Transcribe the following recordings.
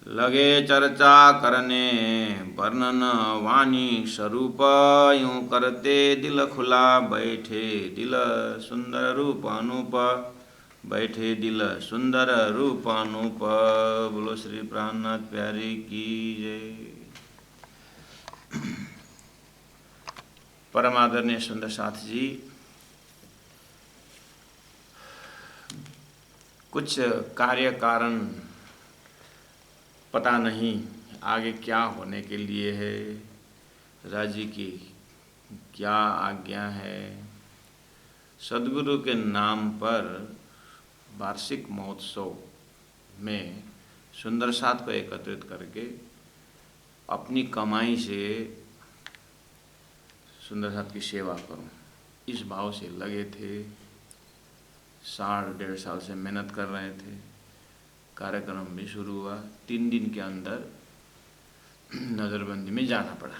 लगे चर्चा करने वर्णन वाणी स्वरूप, यूं करते दिल खुला बैठे दिल सुंदर रूप अनूप, बैठे दिल सुंदर रूप अनूप। बोलो श्री प्राणनाथ प्यारे की जय। परम आदरणीय सुंदर साथ जी, कुछ कार्य कारण पता नहीं आगे क्या होने के लिए है, राजी की क्या आज्ञा है। सदगुरु के नाम पर वार्षिक महोत्सव में सुंदर साथ को एकत्रित करके अपनी कमाई से सुंदर साथ की सेवा करूं, इस भाव से लगे थे। 1.5 साल से मेहनत कर रहे थे। कार्यक्रम भी शुरू हुआ, 3 दिन के अंदर नज़रबंदी में जाना पड़ा।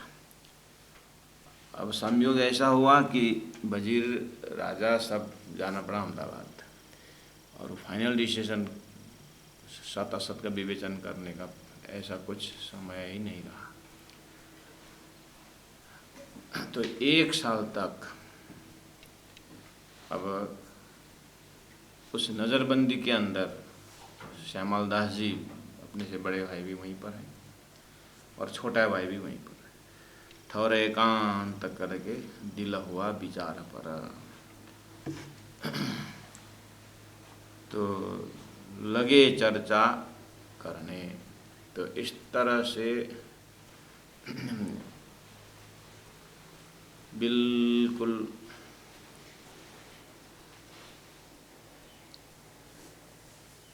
अब संयोग ऐसा हुआ कि वजीर राजा सब जाना पड़ा अहमदाबाद, और फाइनल डिसीजन सत असत का विवेचन करने का ऐसा कुछ समय ही नहीं रहा। तो 1 साल तक अब उस नज़रबंदी के अंदर श्यामल दास जी अपने से बड़े भाई भी वहीं पर हैं और छोटा भाई भी वहीं पर है। थोड़े एकांत करके दिल हुआ विचार पर, तो लगे चर्चा करने। तो इस तरह से बिल्कुल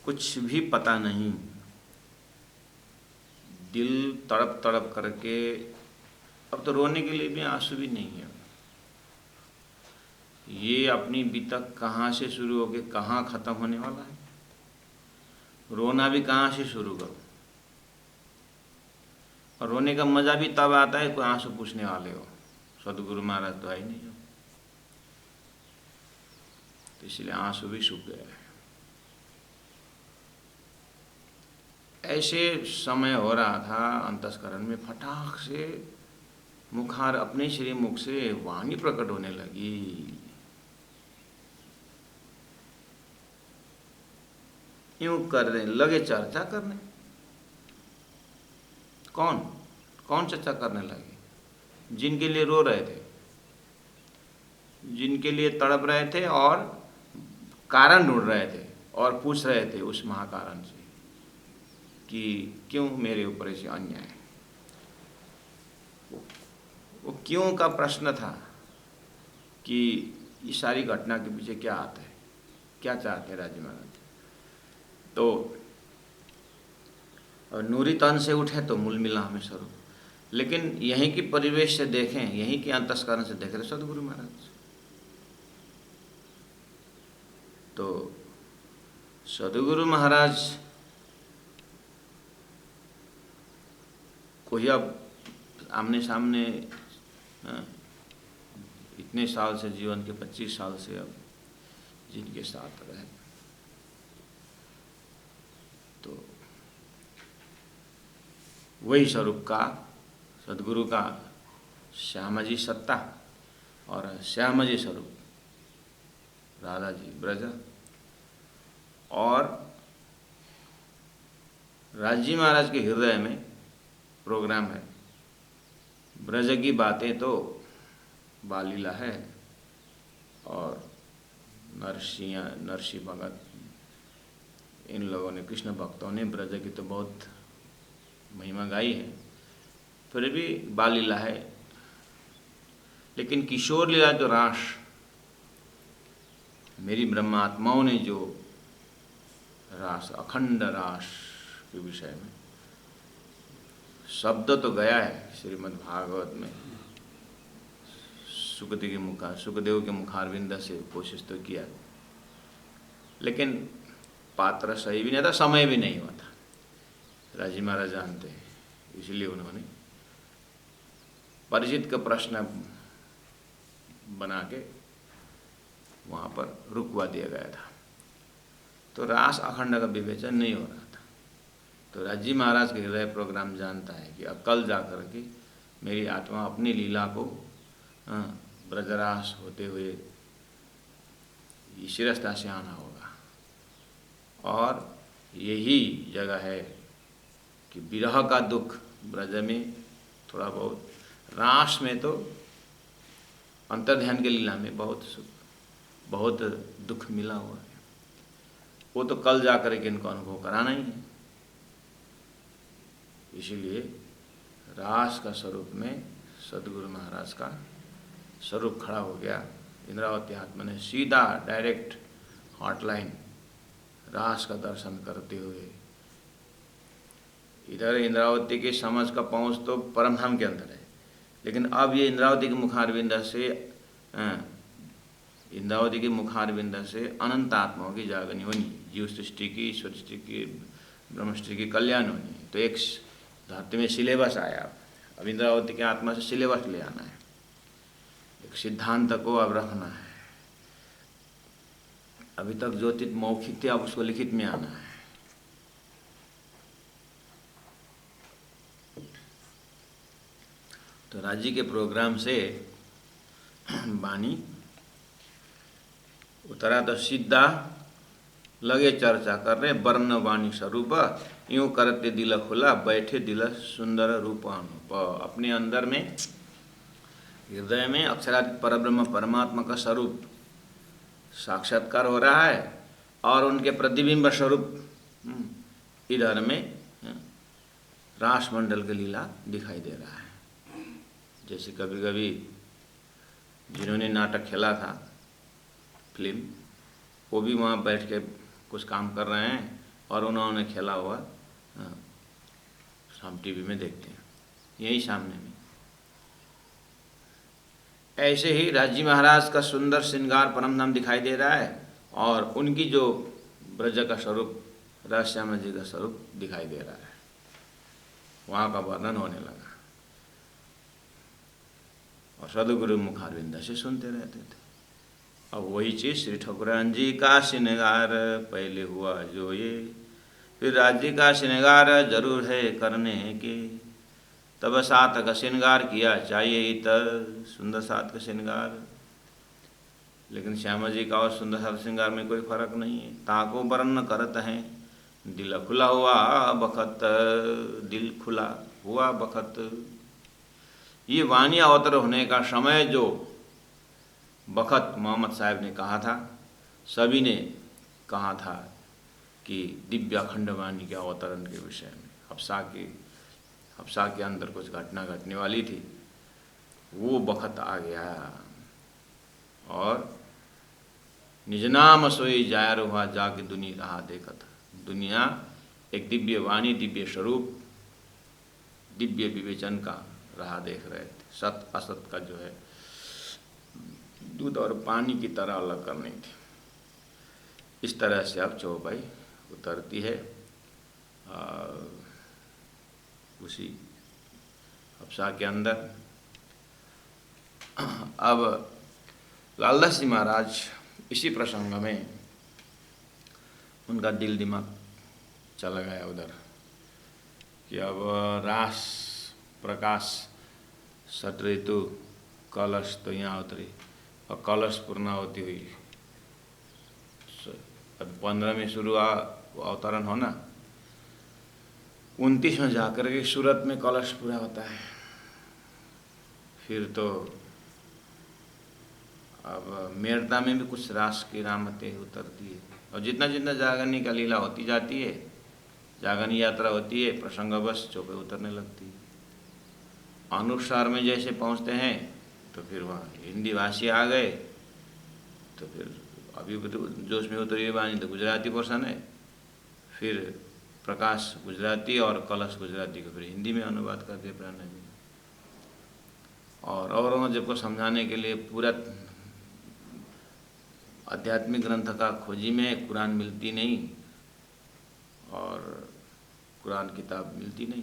कुछ भी पता नहीं, दिल तड़प तड़प करके, अब तो रोने के लिए भी आंसू भी नहीं है। ये अपनी बीतक कहाँ से शुरू होके कहाँ खत्म होने वाला है, रोना भी कहाँ से शुरू करो। और रोने का मजा भी तब आता है कोई आंसू पूछने वाले हो। सदगुरु महाराज तो आई नहीं हो, तो इसलिए आंसू भी सूख गए। ऐसे समय हो रहा था अंतस्करण में, फटाक से मुखार अपने श्री मुख से वाणी प्रकट होने लगी। यूं करने लगे चर्चा करने। कौन कौन चर्चा करने लगे? जिनके लिए रो रहे थे, जिनके लिए तड़प रहे थे और कारण ढूंढ रहे थे और पूछ रहे थे उस महाकारण से कि क्यों मेरे ऊपर ऐसे अन्याय। वो क्यों का प्रश्न था कि इस सारी घटना के पीछे क्या आता है, क्या चाहते हैं राजी महाराज। तो नूरी तन से उठे तो मूल मिला हमें स्वरूप। लेकिन यहीं की परिवेश से देखें, यहीं के अंतस्करण से देख रहे सदगुरु महाराज। तो सदगुरु महाराज को ही अब आमने सामने इतने साल से, जीवन के 25 साल से अब जिनके साथ रहे, तो वही स्वरूप का सदगुरु का श्यामाजी सत्ता और श्यामाजी स्वरूप राधा जी ब्रज, और राजी महाराज के हृदय में प्रोग्राम है। ब्रज की बातें तो बालीला है, और नरसी भगत, इन लोगों ने, कृष्ण भक्तों ने ब्रज की तो बहुत महिमा गाई है, फिर भी बालीला है। लेकिन किशोर लीला जो रास, मेरी ब्रह्मात्माओं ने जो रास, अखंड रास के विषय में शब्द तो गया है श्रीमद् भागवत में, सुखदेव के मुखारविंद से कोशिश तो किया, लेकिन पात्र सही भी नहीं था, समय भी नहीं हुआ था। राजी महाराज जानते हैं, इसलिए उन्होंने परिचित का प्रश्न बना के वहाँ पर रुकवा दिया गया था। तो रास अखंड का विवेचन नहीं हो रहा था। तो राजी महाराज के हृदय प्रोग्राम जानता है कि अब कल जा कर के मेरी आत्मा अपनी लीला को ब्रजरास होते हुए शिरस्ता से आना होगा। और यही जगह है कि विरह का दुख ब्रज में थोड़ा बहुत, रास में तो अंतर्ध्यान के लीला में बहुत सुख, बहुत दुख मिला हुआ है। वो तो कल जा कर के इनको अनुभव कराना ही है। इसीलिए रास का स्वरूप में सदगुरु महाराज का स्वरूप खड़ा हो गया। इंद्रावती आत्मा ने सीधा डायरेक्ट हॉटलाइन रास का दर्शन करते हुए, इधर इंद्रावती की समझ का पहुँच तो परमधाम के अंदर है, लेकिन अब ये इंद्रावती के मुखारविंद से अनंत आत्माओं की जागनी होनी, जीव सृष्टि की, ईश्वर सृष्टि की, ब्रह्म सृष्टि की कल्याण होनी। तो एक धरती में सिलेबस आया। अब इंद्रावती की आत्मा से सिलेबस ले आना है, एक सिद्धांत को अब रखना है। अभी तक ज्योतिष मौखिक थे, अब उसको लिखित में आना है। तो राज्य के प्रोग्राम से वाणी उतरा तो सीधा लगे चर्चा कर रहे, वर्ण वाणी स्वरूप यूं करते दिल खुला, बैठे दिल सुंदर रूपानुप। अपने अंदर में, हृदय में अक्षरातीत परब्रह्म परमात्मा का स्वरूप साक्षात्कार हो रहा है और उनके प्रतिबिंब स्वरूप इधर में रास मंडल की लीला दिखाई दे रहा है। जैसे कभी कभी जिन्होंने नाटक खेला था, फिल्म, वो भी वहाँ बैठ के कुछ काम कर रहे हैं और उन्होंने खेला हुआ हम टीवी में देखते हैं, यही सामने में। ऐसे ही राजी महाराज का सुंदर श्रृंगार परमधाम दिखाई दे रहा है और उनकी जो ब्रज का स्वरूप, राजश्यामा जी का स्वरूप दिखाई दे रहा है। वहाँ का वर्णन होने लगा और सदगुरु मुखारविंद से सुनते रहते थे। अब वही चीज़ श्री ठकुरान जी का श्रृंगार पहले हुआ जो ये, फिर राज्य का श्रृंगार जरूर है करने के, तब सात का श्रृंगार किया चाहिए इतर, सुंदर सात का श्रृंगार। लेकिन श्यामा जी का और सुंदर सात श्रृंगार में कोई फर्क नहीं है। ताको वर्ण करत हैं, दिल खुला हुआ बखत, दिल खुला हुआ बखत। ये वाणी अवतर होने का समय जो बखत मोहम्मद साहब ने कहा था, सभी ने कहा था कि दिव्य अखंड वाणी के अवतरण के विषय में हफ्सा के अंदर कुछ घटना घटने वाली थी, वो बखत आ गया। और निज नाम सोई जायर हुआ, जाके दुनिया रहा देखत। दुनिया एक दिव्य वाणी, दिव्य स्वरूप, दिव्य विवेचन का राह देख रहे थे। सत असत का जो है दूध और पानी की तरह अलग करनी थी। इस तरह से अब चौपाई उतरती है उसी हफ्सा के अंदर। अब लालदास जी महाराज इसी प्रसंग में उनका दिल दिमाग चला गया उधर कि अब रास प्रकाश सट ऋतु कलश तो यहाँ उतरी और कलश पूर्णावती हुई। अब 15 में शुरू अवतरण होना, 29 में जाकर के सूरत में कलश पूरा होता है। फिर तो अब मेरता में भी कुछ रास की रामतें उतरती है और जितना जितना जागरनी का लीला होती जाती है, जागरनी यात्रा होती है, प्रसंगवश चौपे उतरने लगती है। अनुसार में जैसे पहुंचते हैं तो फिर वहाँ हिंदी भाषी आ गए, तो फिर अभी जोश में उतरी वाणी तो गुजराती पोर्शन है, फिर प्रकाश गुजराती और कलश गुजराती को फिर हिंदी में अनुवाद कर दिया प्राणा जी। और औरंगजेब को समझाने के लिए पूरा आध्यात्मिक ग्रंथ का खोजी में कुरान मिलती नहीं और कुरान किताब मिलती नहीं,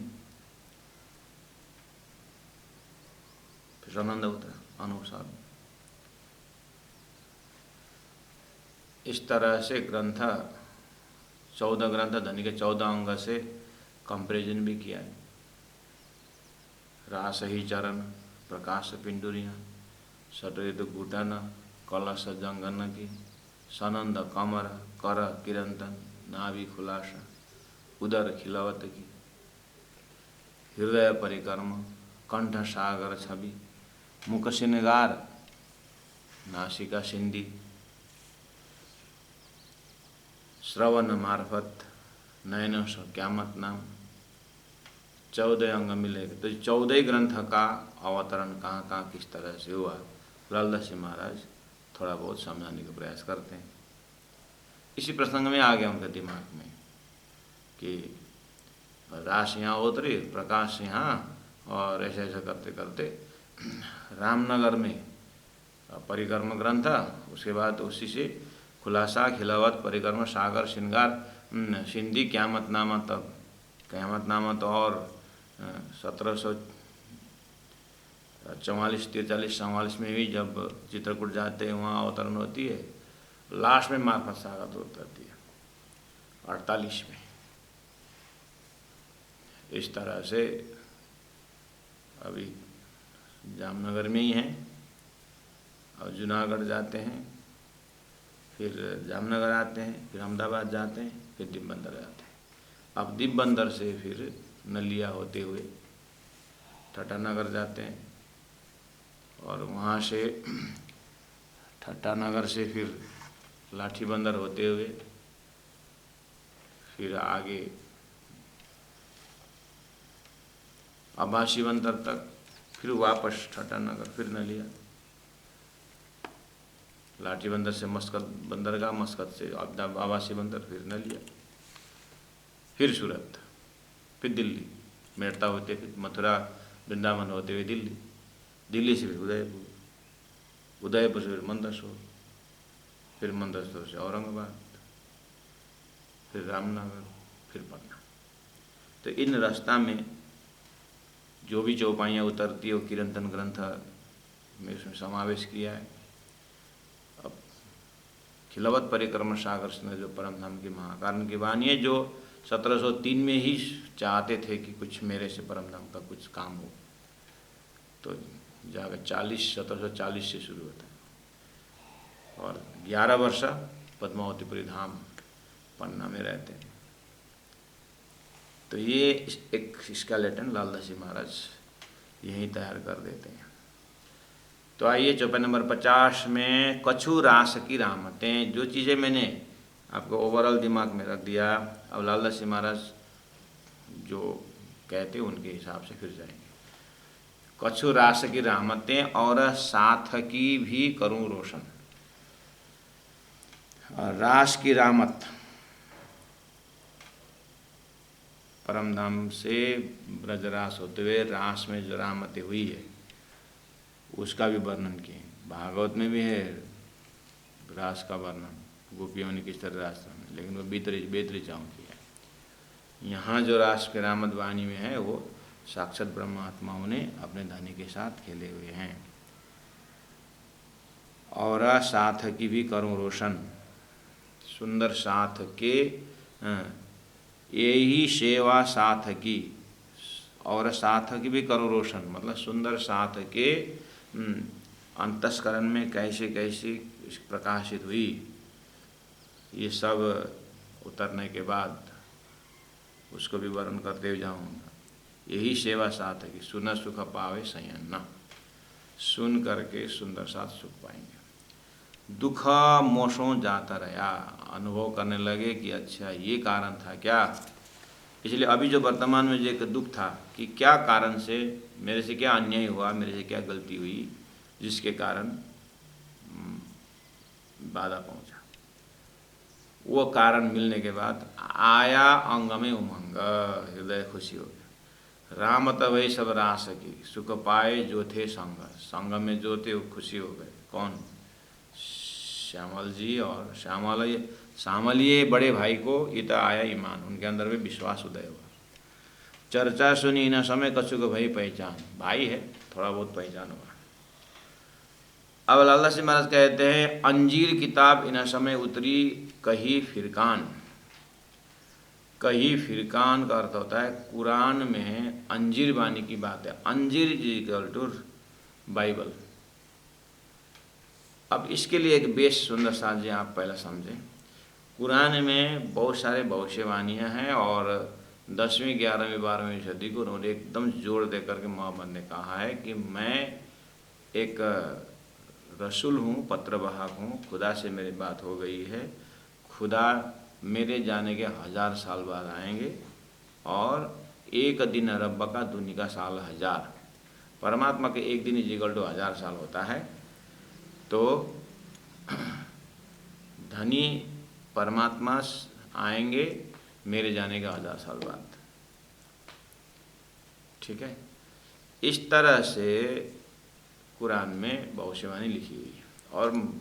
फिर संबंध होता अनुसार। इस तरह से ग्रंथ 14 ग्रंथ धनी के 14 अंग से कंपेरिजन भी किया है। रास ही चरण प्रकाश पिंडुरिया सटरित घुटन कलश जंगन की सनंद कमर कर किरंतन नाभि खुलासा उदर खिलवत की हृदय परिक्रम कंठ सागर छवि मुख सिनगार नासिका सिंधी श्रवण मार्फत नयन क्यामत नाम 14 अंग मिलेगा। तो 14 ग्रंथ का अवतरण कहाँ कहाँ किस तरह से हुआ, लालदास जी महाराज थोड़ा बहुत समझाने का प्रयास करते हैं। इसी प्रसंग में आ गया उनके दिमाग में कि रास यहाँ उतरी, प्रकाश यहाँ, और ऐसे ऐसे करते करते रामनगर में परिक्रम ग्रंथ, उसके बाद उसी से खुलासा खिलावत परिक्रम सागर श्रृंगार सिंधी क्यामत नामा। तब क्यामत नामा तो और 1744 43 44 में भी जब चित्रकूट जाते हैं वहाँ अवतरण होती है। लास्ट में मार्फत सागर उतरती है 48 में। इस तरह से अभी जामनगर में ही हैं और जूनागढ़ जाते हैं, फिर जामनगर आते हैं, फिर अहमदाबाद जाते हैं, फिर दिब्बंदर जाते हैं। अब दिब्बंदर से फिर नलिया होते हुए ठट्टानगर जाते हैं और वहाँ से ठट्टानगर से फिर लाठी बंदर होते हुए फिर आगे आबासी बंदर तक, फिर वापस ठट्टानगर, फिर नलिया, लाठी बंदर से मस्कत बंदरगाह, मस्कत से आबासी बंदर, फिर नलिया, फिर सूरत, फिर दिल्ली, मेड़ता होते फिर मथुरा वृंदावन होते हुए दिल्ली, दिल्ली से फिर उदयपुर, उदयपुर से फिर मंदसौर, फिर मंदसौर से औरंगाबाद, फिर रामनगर, फिर पटना। तो इन रास्ता में जो भी चौपाइयाँ उतरती है वो किरंतन ग्रंथ में उसमें समावेश किया है। अब खिलवत परिक्रम सागर ने जो परम धाम के महाकारण की वाणी है, जो 1703 में ही चाहते थे कि कुछ मेरे से परम धाम का कुछ काम हो, तो जाकर 1740 से शुरू होता है और 11 वर्ष पद्मावतीपुरी धाम पन्ना में रहते हैं। तो ये एक स्केलेटन लालदास जी महाराज यहीं तैयार कर देते हैं। तो आइए चौपाई नंबर 50 में कछु रास की रामतें, जो चीज़ें मैंने आपको ओवरऑल दिमाग में रख दिया, अब लालदास जी महाराज जो कहते हैं उनके हिसाब से फिर जाएंगे। कछु रास की रामतें और साथ की भी करूं रोशन। रास की रामत, परमधाम से ब्रजरास होते हुए रास में जो रामतें हुई है उसका भी वर्णन किए। भागवत में भी है रास का वर्णन, गोपियों ने किस तरह रास, लेकिन वो बेतरीचाओं की है। यहाँ जो रास के रामत वाणी में है वो साक्षात ब्रह्मात्माओं ने अपने धनी के साथ खेले हुए हैं। और साथ की भी करूं रोशन, सुंदर साथ के यही सेवा साथ की, और साथ की भी करो रोशन, मतलब सुंदर साथ के अंतस्करण में कैसे कैसे प्रकाशित हुई, ये सब उतरने के बाद उसको भी वर्णन करते हुए जाऊँगा। यही सेवा साथ की सुन सुख पावे संयन, सुन करके सुंदर साथ सुख पाएंगे। दुख मोशों जाता रहा, अनुभव करने लगे कि अच्छा ये कारण था क्या। इसलिए अभी जो वर्तमान में जो एक दुख था कि क्या कारण से मेरे से क्या अन्याय हुआ, मेरे से क्या गलती हुई जिसके कारण बाधा पहुंचा, वो कारण मिलने के बाद आया अंग में उमंग, हृदय खुशी हो गया। राम तब वही सब रास की सुख पाए जो थे संग, संग में जो थे वो खुशी हो गए। कौन? श्यामल जी और श्यामल ये बड़े भाई को इतना आया ईमान, उनके अंदर भी विश्वास उदय हुआ। चर्चा सुनी न समय कछु को भाई पहचान, भाई है थोड़ा बहुत पहचान हुआ। अब लालदास जी महाराज कहते हैं अंजीर किताब इन समय उतरी कही फिरकान, कही फिरकान का अर्थ होता है कुरान में अंजीर बानी की बात है। अंजीर इज इक्वल टू बाइबल। अब इसके लिए एक बेस सुंदर सा जी आप पहले समझें। कुरान में बहुत सारे भविष्यवाणियाँ हैं और 10वीं 11वीं 12वीं सदी को उन्होंने एकदम जोर दे करके मोहम्मद ने कहा है कि मैं एक रसूल हूँ, पत्रवाहक हूँ, खुदा से मेरी बात हो गई है, खुदा मेरे जाने के 1000 साल बाद आएंगे और एक दिन रब्ब का दुनिया का साल 1000। परमात्मा के एक दिन इक्वल टू 1000 साल होता है। तो धनी परमात्मा आएंगे मेरे जाने के 1000 साल बाद। ठीक है, इस तरह से कुरान में भविष्यवाणी लिखी हुई है।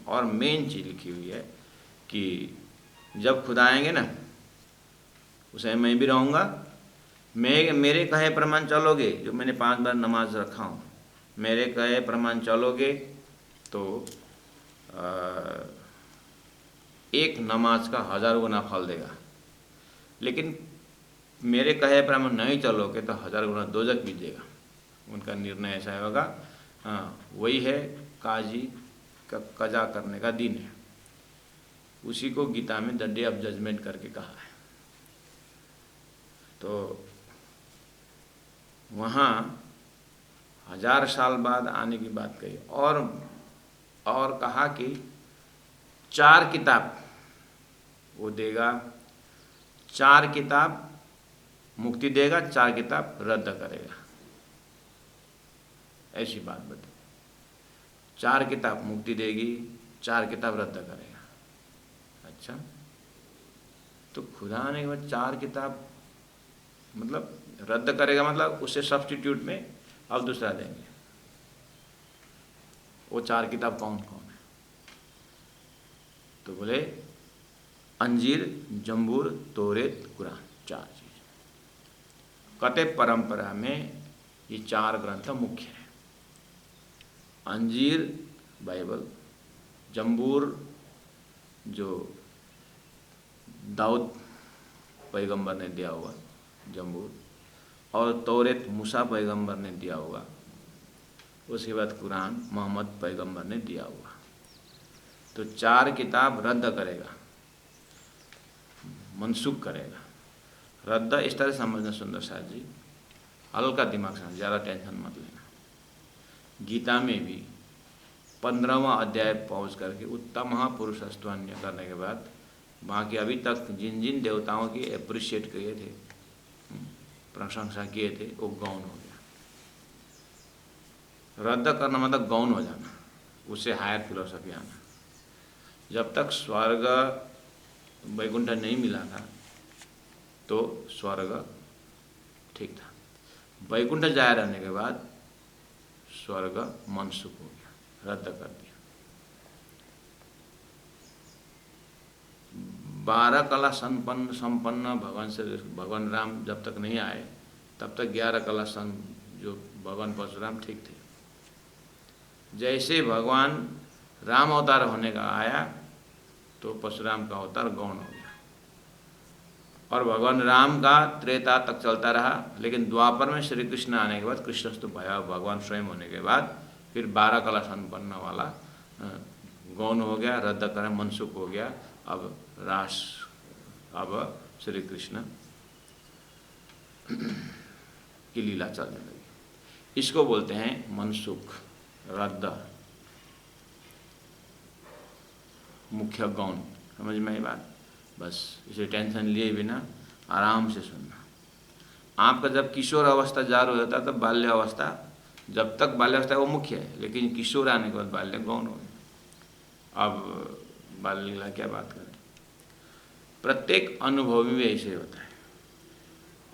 और मेन चीज़ लिखी हुई है कि जब खुदा आएंगे ना, उसे मैं भी रहूँगा, मेरे कहे प्रमाण चलोगे, जो मैंने 5 बार नमाज रखा हूँ, मेरे कहे प्रमाण चलोगे तो एक नमाज का 1000 गुना फल देगा। लेकिन मेरे कहे प्रमाण नहीं चलोगे तो 1000 गुना दोजख बीतेगा। उनका निर्णय ऐसा होगा। हाँ, वही है काजी का कजा करने का दिन है। उसी को गीता में द डे ऑफ जजमेंट करके कहा है। तो वहाँ 1000 साल बाद आने की बात कही और कहा कि 4 किताब वो देगा, 4 किताब मुक्ति देगा, 4 किताब रद्द करेगा। ऐसी बात बताई। 4 किताब मुक्ति देगी, 4 किताब रद्द करेगा। अच्छा, तो खुदा आने के बाद 4 किताब मतलब रद्द करेगा, मतलब उससे सब्स्टिट्यूट में अब दूसरा देंगे। वो 4 किताब कौन कौन है? तो बोले अंजीर, जंबूर, तौरेत, कुरान, 4 चीज। कहते परंपरा में ये 4 ग्रंथ मुख्य है। अंजीर बाइबल, जंबूर जो दाऊद पैगंबर ने दिया हुआ जंबूर, और तौरेत मूसा पैगंबर ने दिया हुआ, उसके बाद कुरान मोहम्मद पैगंबर ने दिया हुआ। तो 4 किताब रद्द करेगा, मनसूख करेगा। रद्द इस तरह समझना सुंदर साथ जी, हल्का दिमाग से, ज़्यादा टेंशन मत लेना। गीता में भी 15वां अध्याय पहुँच करके उत्तम महापुरुष स्तुन्य करने के बाद बाकी अभी तक जिन जिन देवताओं की अप्रिशिएट किए थे, प्रशंसा किए थे, वो गौण हो गया। रद्द करना मतलब गौण हो जाना, उससे हायर फिलोसफी आना। जब तक स्वर्ग वैकुंठ नहीं मिला था तो स्वर्ग ठीक था। वैकुंठ जाए रहने के बाद स्वर्ग मनसुख हो गया, रद्द कर दिया। 12 कला संपन्न भगवान राम जब तक नहीं आए तब तक 11 कला जो भगवान परशुराम ठीक थे। जैसे भगवान राम अवतार होने का आया तो परशुराम का अवतार गौण हो गया। और भगवान राम का त्रेता तक चलता रहा, लेकिन द्वापर में श्री कृष्ण आने के बाद, कृष्णस्तु भगवान स्वयं होने के बाद फिर 12 कला संपन्न वाला गौण हो गया, रद्द कर मनसुख हो गया। अब श्री कृष्ण की लीला चलने लगी। इसको बोलते हैं मनसुख, रद्द, मुख्य गौण। समझ में आई बात? बस इसे टेंशन लिए बिना आराम से सुनना। आपका जब किशोर अवस्था जारी हो जाता है तब बाल्य अवस्था, जब तक बाल्य अवस्था वो मुख्य है, लेकिन किशोर आने के बाद बाल्य गौण हो गया। अब बाल लीला क्या बात करें। प्रत्येक अनुभव में ऐसे होता है।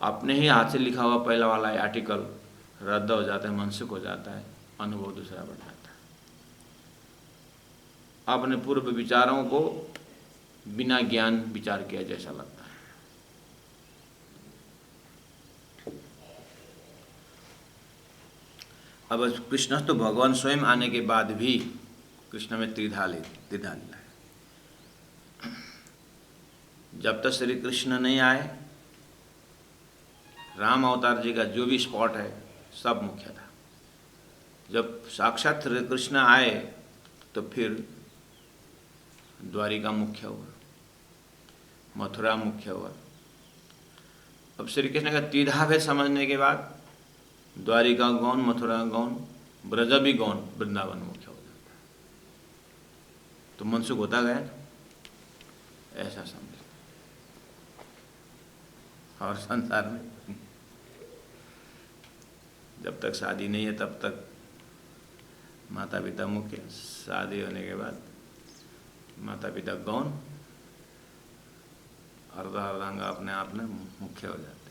अपने ही हाथ से लिखा हुआ पहला वाला आर्टिकल रद्द हो जाता है, मनसुख हो जाता है, अनुभव दूसरा बढ़ जाता है। अपने पूर्व विचारों को बिना ज्ञान विचार किया जैसा लगता है। अब कृष्ण तो भगवान स्वयं आने के बाद भी कृष्ण में त्रिधा लीला है। जब तक श्री कृष्ण नहीं आए राम अवतार जी का जो भी स्पॉट है सब मुख्य था। जब साक्षात श्री कृष्ण आए तो फिर द्वारिका मुख्य हुआ, मथुरा मुख्य हुआ। अब श्री कृष्ण का त्रिधा भेद समझने के बाद द्वारिका गौन, मथुरा गौन, ब्रज भी गौन, वृंदावन मुख्य हो जाता है। तो मनसुख होता गया ना, ऐसा समझ। और संसार में जब तक शादी नहीं है तब तक माता पिता मुख्य, शादी होने के बाद माता पिता गौन, अर्धा अर्धांग अपने आप में मुख्य हो जाते।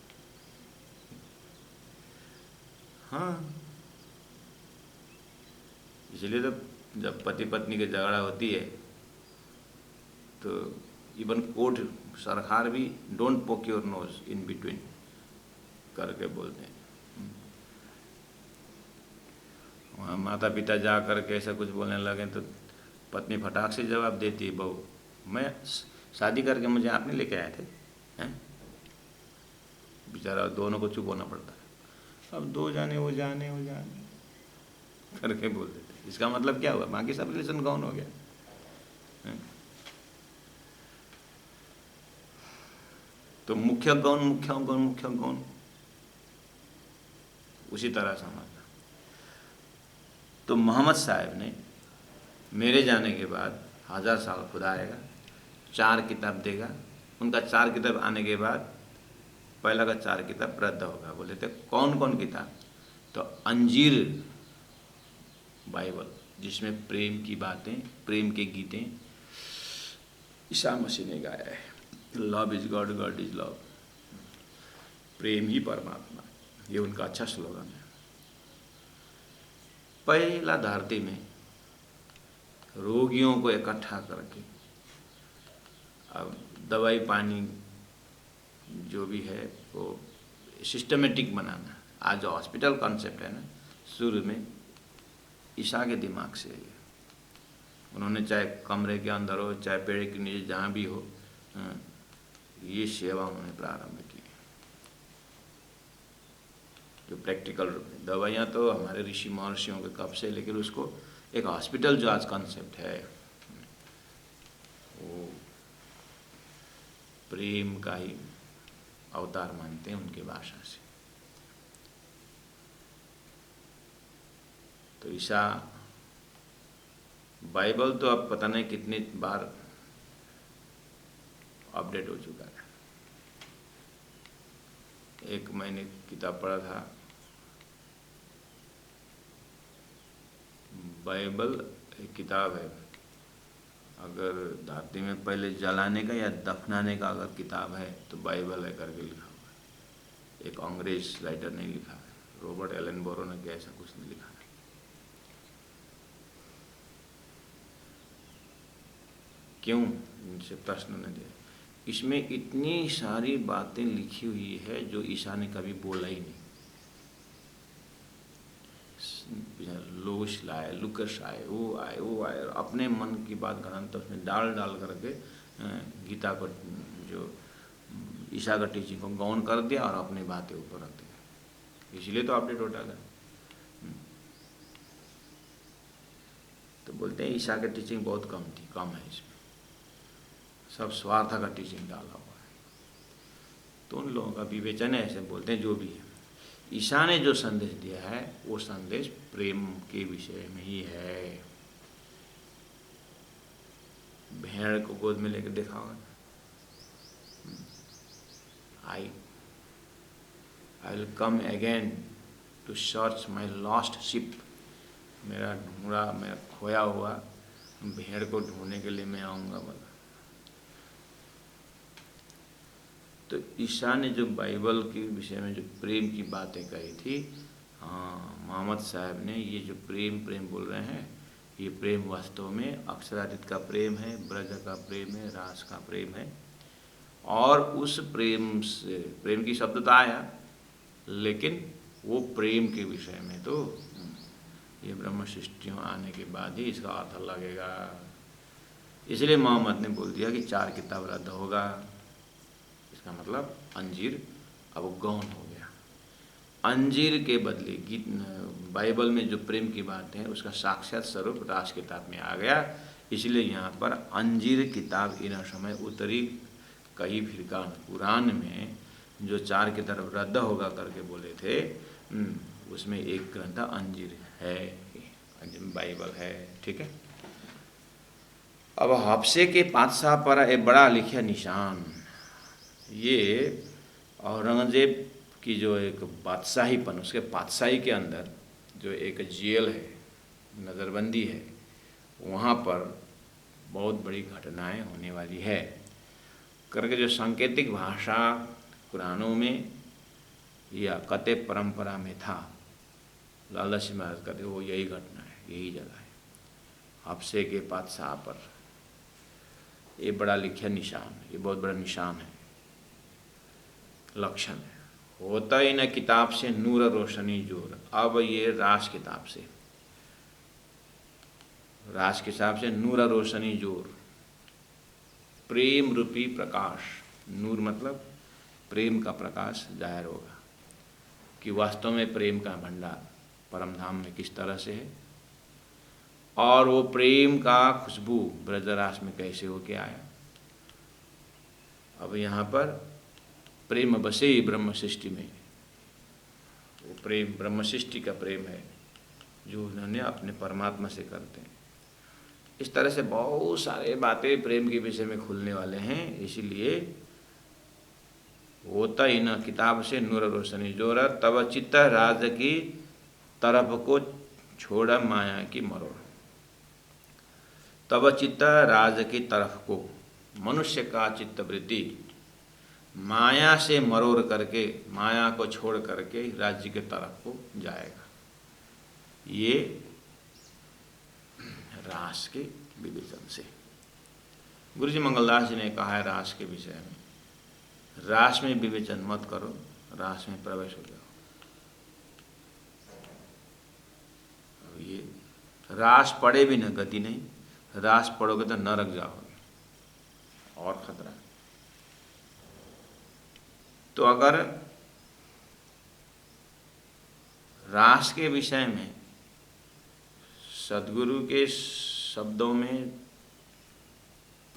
हाँ, इसलिए तो जब पति पत्नी की झगड़ा होती है तो इवन कोर्ट, सरकार भी डोंट पोक योर नोज इन बिटवीन करके बोलते हैं। वहाँ माता पिता जा करके ऐसा कुछ बोलने लगे तो पत्नी फटाक से जवाब देती है, बहू मैं शादी करके मुझे आप नहीं लेके आए थे, हैं? बेचारा दोनों को चुप होना पड़ता है। अब दो जाने वो जाने करके बोल देते। इसका मतलब क्या हुआ? बाकी सब रिलेशन गौन हो गया, हैं? तो मुख्य गौन, मुख्य गौन, मुख्य गौन, उसी तरह समझना। तो मोहम्मद साहब ने मेरे जाने के बाद 1000 साल खुदा आएगा, 4 किताब देगा। उनका 4 किताब आने के बाद पहला का 4 किताब रद्द होगा। बोले थे कौन कौन किताब? तो अंजीर बाइबल, जिसमें प्रेम की बातें, प्रेम के गीतें ईसा मसीह ने गाया है। Love is God, God is love, प्रेम ही परमात्मा, ये उनका अच्छा स्लोगन है। पहला धरती में रोगियों को इकट्ठा करके अब दवाई पानी जो भी है वो सिस्टमेटिक बनाना। आज जो हॉस्पिटल कॉन्सेप्ट है ना, शुरू में ईसा के दिमाग से है। उन्होंने चाहे कमरे के अंदर हो, चाहे पेड़ के नीचे, जहाँ भी हो, ये सेवा उन्होंने प्रारंभ की। जो प्रैक्टिकल दवाइयाँ तो हमारे ऋषि महर्षियों के कब से, लेकिन उसको एक हॉस्पिटल जो आज कॉन्सेप्ट है वो प्रेम का ही अवतार मानते हैं उनकी भाषा से। तो ईसा बाइबल तो अब पता नहीं कितनी बार अपडेट हो चुका है। एक मैंने किताब पढ़ा था, बाइबल एक किताब है, अगर धरती में पहले जलाने का या दफनाने का अगर किताब है तो बाइबल है करके लिखा हुआ है। एक अंग्रेज राइटर ने लिखा है, रॉबर्ट एलन बोरो ने, क्या ऐसा कुछ नहीं लिखा है। क्यों? इनसे प्रश्न ने दिया। इसमें इतनी सारी बातें लिखी हुई है जो ईसा ने कभी बोला ही नहीं। लोश लाए, लुकस आए, वो आए, और अपने मन की बात ग्रंथ उसमें डाल करके गीता को, जो ईसा का टीचिंग को गौन कर दिया और अपनी बातें ऊपर रख दिया। इसलिए तो अपडेट होता था। तो बोलते हैं ईसा की टीचिंग बहुत कम थी, कम है, इसमें सब स्वार्थ का टीचिंग डाला हुआ है। तो उन लोगों का विवेचन है, ऐसे बोलते हैं। जो भी है, ईसा ने जो संदेश दिया है वो संदेश प्रेम के विषय में ही है। भेड़ को गोद में लेकर देखा होगा, I will come again to search my lost ship. मेरा ढूंढा, मेरा खोया हुआ भेड़ को ढूंढने के लिए मैं आऊँगा बोला। तो ईसा ने जो बाइबल के विषय में जो प्रेम की बातें कही थी, मोहम्मद साहब ने ये जो प्रेम बोल रहे हैं, ये प्रेम वास्तव में अक्षरादित का प्रेम है, ब्रज का प्रेम है, रास का प्रेम है। और उस प्रेम से, प्रेम की शब्द तो आया, लेकिन वो प्रेम के विषय में तो ये ब्रह्म सृष्टियों आने के बाद ही इसका अर्थ लगेगा। इसलिए मोहम्मद ने बोल दिया कि 4 किताब रद्द होगा। इसका मतलब अंजीर अब गौन हो गया। अंजीर के बदले गीत बाइबल में जो प्रेम की बात है उसका साक्षात स्वरूप रास किताब में आ गया। इसलिए यहाँ पर अंजीर किताब इन समय उतरी कही फिरकान। कुरान में जो 4 की तरफ रद्द होगा करके बोले थे, उसमें एक ग्रंथ अंजीर है, बाइबल है। ठीक है। अब हफ्से के पातशाह पर एक बड़ा लिखा निशान, ये औरंगजेब की जो एक बादशाहीपन, उसके बादशाही के अंदर जो एक जेल है, नज़रबंदी है, वहाँ पर बहुत बड़ी घटनाएं होने वाली है करके जो सांकेतिक भाषा कुरानों में या कते परंपरा में था, लाला सिंह महाराज कहते वो यही घटना है, यही जगह है, हफ्से के पातशाह पर। ये बड़ा लिखा निशान, ये बहुत बड़ा निशान है, लक्षण है। होता ही न किताब से नूर रोशनी जोर। अब ये रास किताब से, रास किताब से नूर रोशनी जोर, प्रेम रूपी प्रकाश। नूर मतलब प्रेम का प्रकाश जाहिर होगा कि वास्तव में प्रेम का भंडार परमधाम में किस तरह से है, और वो प्रेम का खुशबू ब्रजरास में कैसे होके आया। अब यहाँ पर प्रेम बसे ब्रह्म सृष्टि में, वो प्रेम ब्रह्म सृष्टि का प्रेम है जो उन्होंने अपने परमात्मा से करते हैं। इस तरह से बहुत सारे बातें प्रेम के विषय में खुलने वाले हैं। इसीलिए होता ही न किताब से नूर रोशनी जोर, तब चित्त राज की तरफ को छोड़ा माया की मरोड़। तब चित्त राज की तरफ को, मनुष्य का चित्तवृत्ति माया से मरोड़ करके, माया को छोड़ करके राज्य के तरफ को जाएगा। ये रास के विवेचन से गुरु जी मंगलदास जी ने कहा है रास के विषय में, रास में विवेचन मत करो, रास में प्रवेश हो जाओ। ये रास पड़े भी न गति नहीं, रास पड़ोगे तो नरक जाओगे और खतरा। तो अगर रास के विषय में सद्गुरु के शब्दों में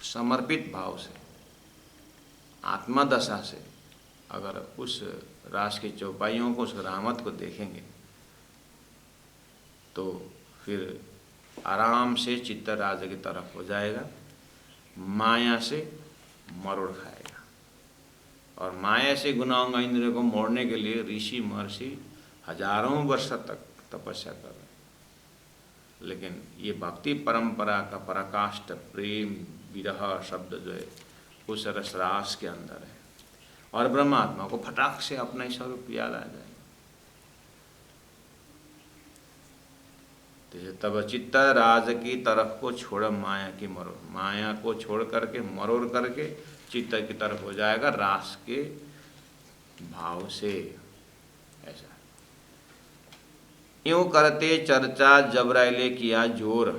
समर्पित भाव से, आत्मदशा से अगर उस रास की चौपाइयों को, उस रामत को देखेंगे तो फिर आराम से चित्त राज की तरफ हो जाएगा, माया से मरोड़ खाएगा। और माया से गुणांग इंद्रियों को मोड़ने के लिए ऋषि महर्षि हजारों वर्ष तक तपस्या कर रहे हैं। लेकिन ये भक्ति परंपरा का पराकाष्ठ प्रेम विरह शब्द जो है उस रसरास के अंदर है, और ब्रह्मात्मा को फटाक से अपना ही स्वरूप याद आ जाए। तब चित्त राज की तरफ को छोड़ माया की मरोड़, माया को छोड़ करके मरोड़ करके चित्त की तरफ हो जाएगा रास के भाव से। ऐसा यूं करते चर्चा जबराइले किया जोर।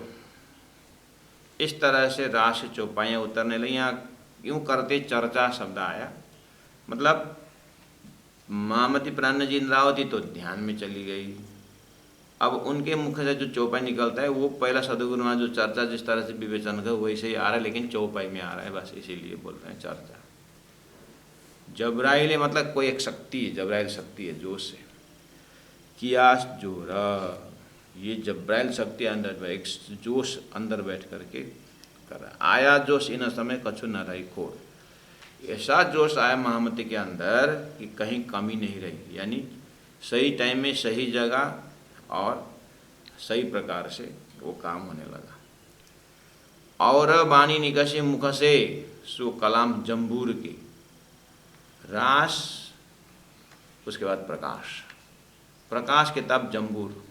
इस तरह से रास चौपाइयाँ उतरने लगी। यहाँ यूं करते चर्चा शब्द आया, मतलब महामती प्राण जी इंद्रावती तो ध्यान में चली गई। अब उनके मुख से जो चौपाई निकलता है वो पहला सदगुरु महाराज जो चर्चा जिस तरह से विवेचन कर वैसे ही आ रहा है, लेकिन चौपाई में आ रहा है, बस इसीलिए बोल रहे हैं चर्चा। जबराइल मतलब कोई एक शक्ति है, जबराइल शक्ति है जोश से किया जोर। ये जबराइल शक्ति अंदर एक जोश अंदर बैठ करके कर रहा। आया जोश इन समय कछु न रही खोर। ऐसा जोश आया महामती के अंदर कि कहीं कमी नहीं रही, यानी सही टाइम में सही जगह और सही प्रकार से वो काम होने लगा। और वाणी निकसे मुख से सो कलाम जम्बूर की रास, उसके बाद प्रकाश, प्रकाश के तब जम्बूर।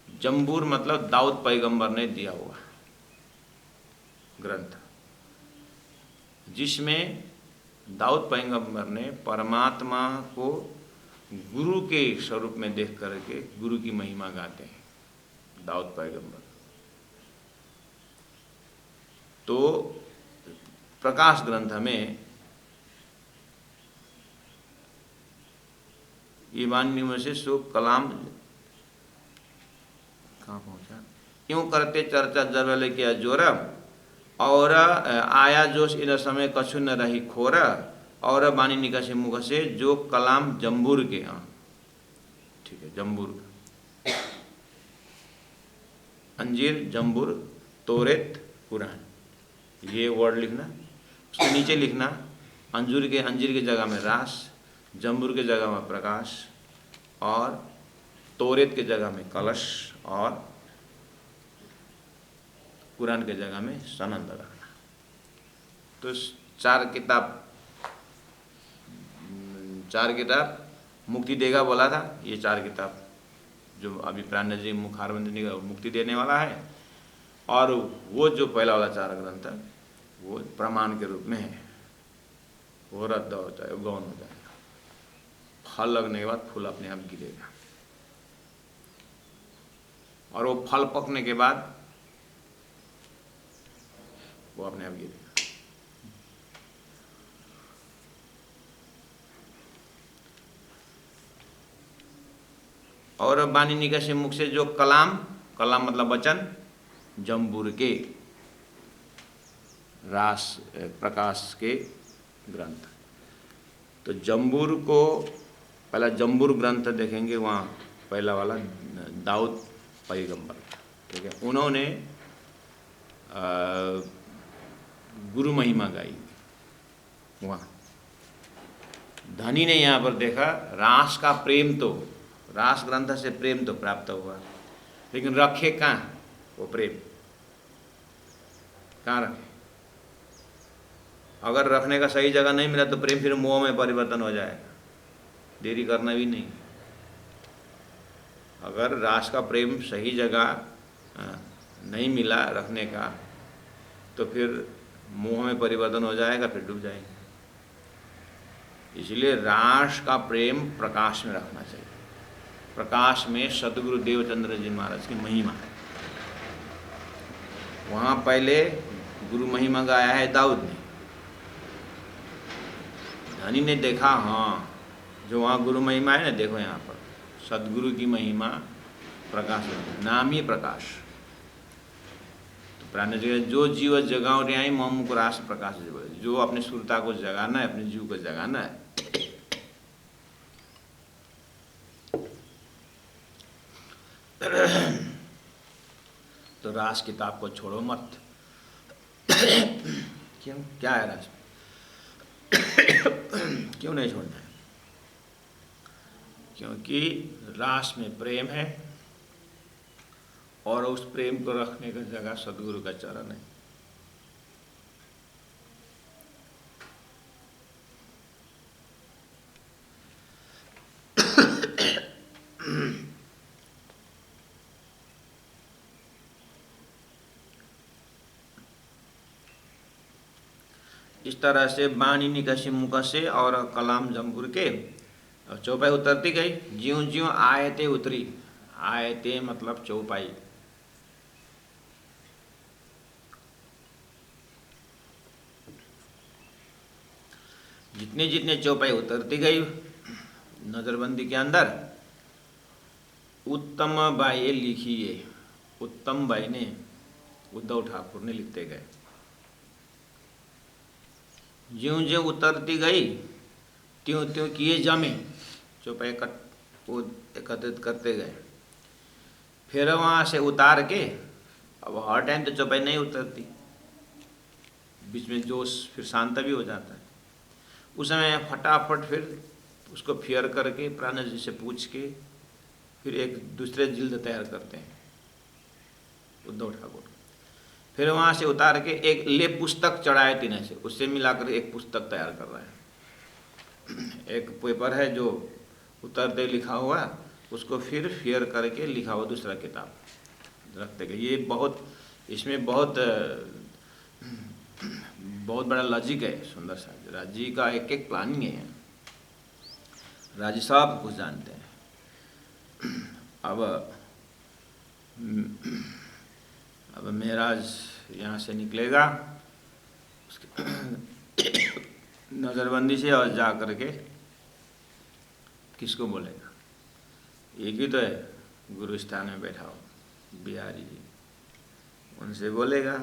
जम्बूर मतलब दाऊद पैगंबर ने दिया हुआ ग्रंथ, जिसमें दाऊद पैगंबर ने परमात्मा को गुरु के स्वरूप में देख करके गुरु की महिमा गाते हैं दाऊद पैगंबर। तो प्रकाश ग्रंथ में ये वाणी में से सो कलाम कहाँ पहुँचा, क्यों करते चर्चा जरवले किया जोरा, और आया जोश इन समय कछु न रही खोरा, और वाणी निकासे मुख से जो कलाम जम्बूर के। हाँ ठीक है, जम्बूर अंजीर, जम्बूर, तोरेत, कुरान, ये वर्ड लिखना। उसके नीचे लिखना अंजीर की जगह में रास, जम्बूर के जगह में प्रकाश, और तोरेत के जगह में कलश, और कुरान के जगह में सनंद रखना। तो चार किताब मुक्ति देगा बोला था, ये चार किताब जो अभी प्राण जी मुखारबंदी मुक्ति देने वाला है, और वो जो पहला वाला चार ग्रंथ है वो प्रमाण के रूप में है, वो रद्द हो जाए, गौन हो जाएगा। फल लगने के बाद फूल अपने आप गिरेगा, और वो फल पकने के बाद वो अपने आप गिरेगा। और वाणी निकासे मुख से जो कलाम, कलाम मतलब वचन, जम्बूर के रास प्रकाश के ग्रंथ। तो जम्बूर को पहला जम्बूर ग्रंथ देखेंगे, वहाँ पहला वाला दाऊद पैगंबर, ठीक है, उन्होंने गुरु महिमा गाई। वहाँ धनी ने यहाँ पर देखा रास का प्रेम, तो रास ग्रंथ से प्रेम तो प्राप्त हुआ, लेकिन रखे कहाँ वो प्रेम, कहाँ रखे? अगर रखने का सही जगह नहीं मिला तो प्रेम फिर मोह में परिवर्तन हो जाएगा, देरी करना भी नहीं। अगर रास का प्रेम सही जगह नहीं मिला रखने का तो फिर मोह में परिवर्तन हो जाएगा, फिर डूब जाएंगे। इसलिए रास का प्रेम प्रकाश में रखना चाहिए। प्रकाश में सदगुरु देवचंद्र जी महाराज की महिमा है। वहाँ पहले गुरु महिमा गाया है दाऊद ने। धनी ने देखा, हाँ जो वहाँ गुरु महिमा है ना, देखो यहाँ पर सदगुरु की महिमा प्रकाश, नाम ही प्रकाश। तो प्राण जी जो जीव जगाओ रे आई मम को रास प्रकाश जीव, जो अपने सुरता को जगाना है, अपने जीव को जगाना है। तो रास किताब को छोड़ो मत। क्यों, क्या है रास? क्यों नहीं छोड़ना है? क्योंकि रास में प्रेम है, और उस प्रेम को रखने की जगह सदगुरु का चरण है। इस तरह से वाणी निकासी मुख से और कलाम जम्बूर के चौपाई उतरती गई। ज्यों ज्यों आयतें उतरी, आयतें मतलब चौपाई, जितने जितने चौपाई उतरती गई नजरबंदी के अंदर, उत्तम बाई लिखिए, उत्तम बाई ने, उद्धव ठाकुर ने लिखते गए। ज्यों ज्यों उतरती गई त्यों त्यों किए जमे, चौपाई एकत्रित करते गए। फिर वहाँ से उतार के, अब हर टाइम तो चौपाई नहीं उतरती, बीच में जोश फिर शांत भी हो जाता है। उस समय फटाफट फिर उसको फेयर करके प्राण जी से पूछ के फिर एक दूसरे जिल्द तैयार करते हैं उद्धव ठाकुर। फिर वहाँ से उतार के एक ले पुस्तक चढ़ाए तीन से, उससे मिलाकर एक पुस्तक तैयार कर रहे हैं। एक पेपर है जो उतरते लिखा हुआ, उसको फिर फेयर करके लिखा हुआ दूसरा किताब रखते गए। ये बहुत, इसमें बहुत बड़ा लॉजिक है, सुंदर सा। राज जी का एक एक प्लानिंग है, राज जी सब कुछ जानते हैं। अब महराज यहाँ से निकलेगा उसके नज़रबंदी से, और जा करके किसको बोलेगा? एक ही तो है, गुरु स्थान में बैठा हो बिहारी जी, उनसे बोलेगा,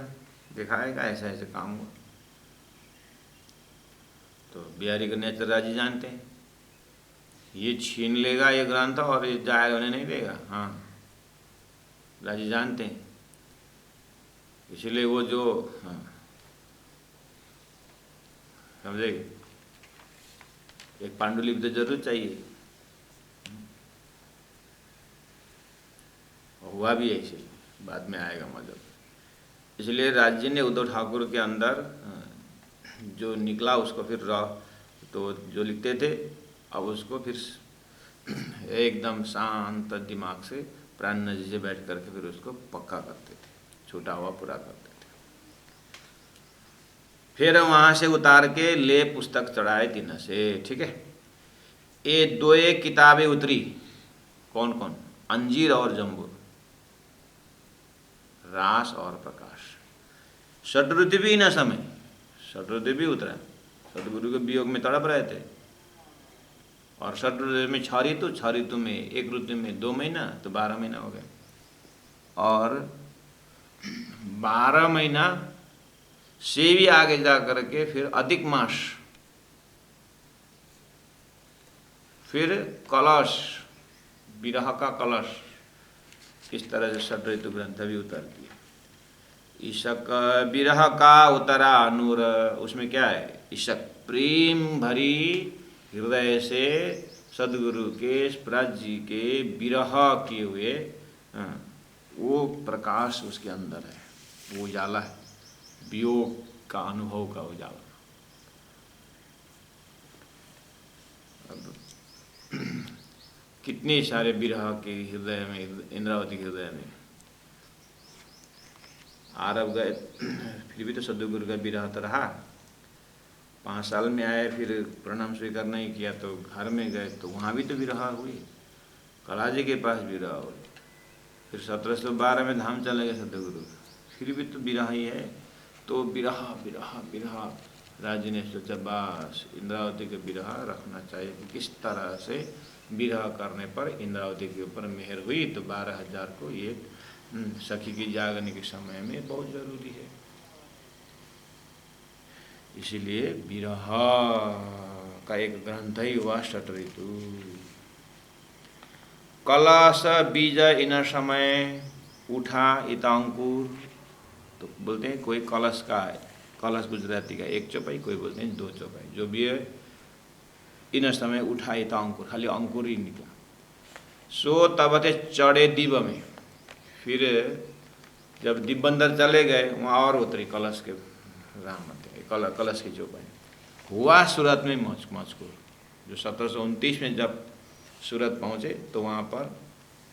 दिखाएगा ऐसा ऐसे काम हुआ। तो बिहारी का नेचर राजी जानते हैं, ये छीन लेगा ये ग्रंथ और ये जाहिर होने नहीं देगा। हाँ, राजी जानते हैं, इसलिए वो जो, हाँ समझे, एक पांडुलिपि तो जरूर चाहिए, हुआ भी ऐसे, बाद में आएगा मतलब। इसलिए राज्य ने उद्धव ठाकुर के अंदर जो निकला उसको फिर तो जो लिखते थे अब उसको फिर एकदम शांत दिमाग से प्राण नजी से बैठ करके फिर उसको पक्का करते थे, छूटा हुआ पूरा करते थे। फिर वहाँ से उतार के ले पुस्तक चढ़ाए तीन से, ठीक है। ये दो एक किताबें उतरी, कौन कौन, अंजीर और जम्बूर, रास और प्रकाश। षड्रुति भी न समय, षड्रुति भी उतरा, सदगुरु के वियोग में तड़प रहे थे। और षड्रुति में 6 ऋतु, 6 ऋतु में एक ऋतु में 2 महीना, तो 12 महीना हो गए। और 12 महीना से भी आगे जा करके फिर अधिक मास, फिर कलश, विरह का कलश, इस तरह से षड ऋतु ग्रंथ भी उतरती है। ईशक विरह का उतरा नूर, उसमें क्या है, ईशक प्रेम भरी हृदय से सदगुरु के स्पराज जी के विरह किए हुए, वो प्रकाश उसके अंदर है, वो उजाला है, वियोग का अनुभव का उजाला। कितने सारे विरह के हृदय में, इंद्रावती के हृदय में आरब गए, फिर भी तो सदगुरु का विरह तो रहा। 5 साल में आए, फिर प्रणाम स्वीकार नहीं किया, तो घर में गए तो वहाँ भी तो विरह हुई, कलाजी के पास विरह हुई। फिर 1712 में धाम चले गए सदगुरु, फिर भी तो विरह ही है। तो विरह विरह विरह, राजी ने सोचा बस इंद्रावती का विरह रखना चाहिए कि किस तरह से विरह करने पर इंद्रावती के ऊपर मेहर हुई। तो 12,000 को ये सखी की जागने के समय में बहुत जरूरी है। इसीलिए विरह का एक ग्रंथ ही हुआ षट ऋतु। कलश बीज इन समय उठा इतांकुर, तो बोलते हैं कोई कलश का है, कलश गुजराती का 1 चौपाई, कोई बोलते हैं 2 चौपाई, जो भी है। इन समय उठा इतांकुर, खाली अंकुर ही निकला। सो तब ते चढ़े दिव में, फिर जब दिब्बंदर चले गए वहाँ और उतरी कलश के राम कलश की चौपाई। हुआ सूरत में मौजकुर, जो 1729 में जब सूरत पहुँचे तो वहाँ पर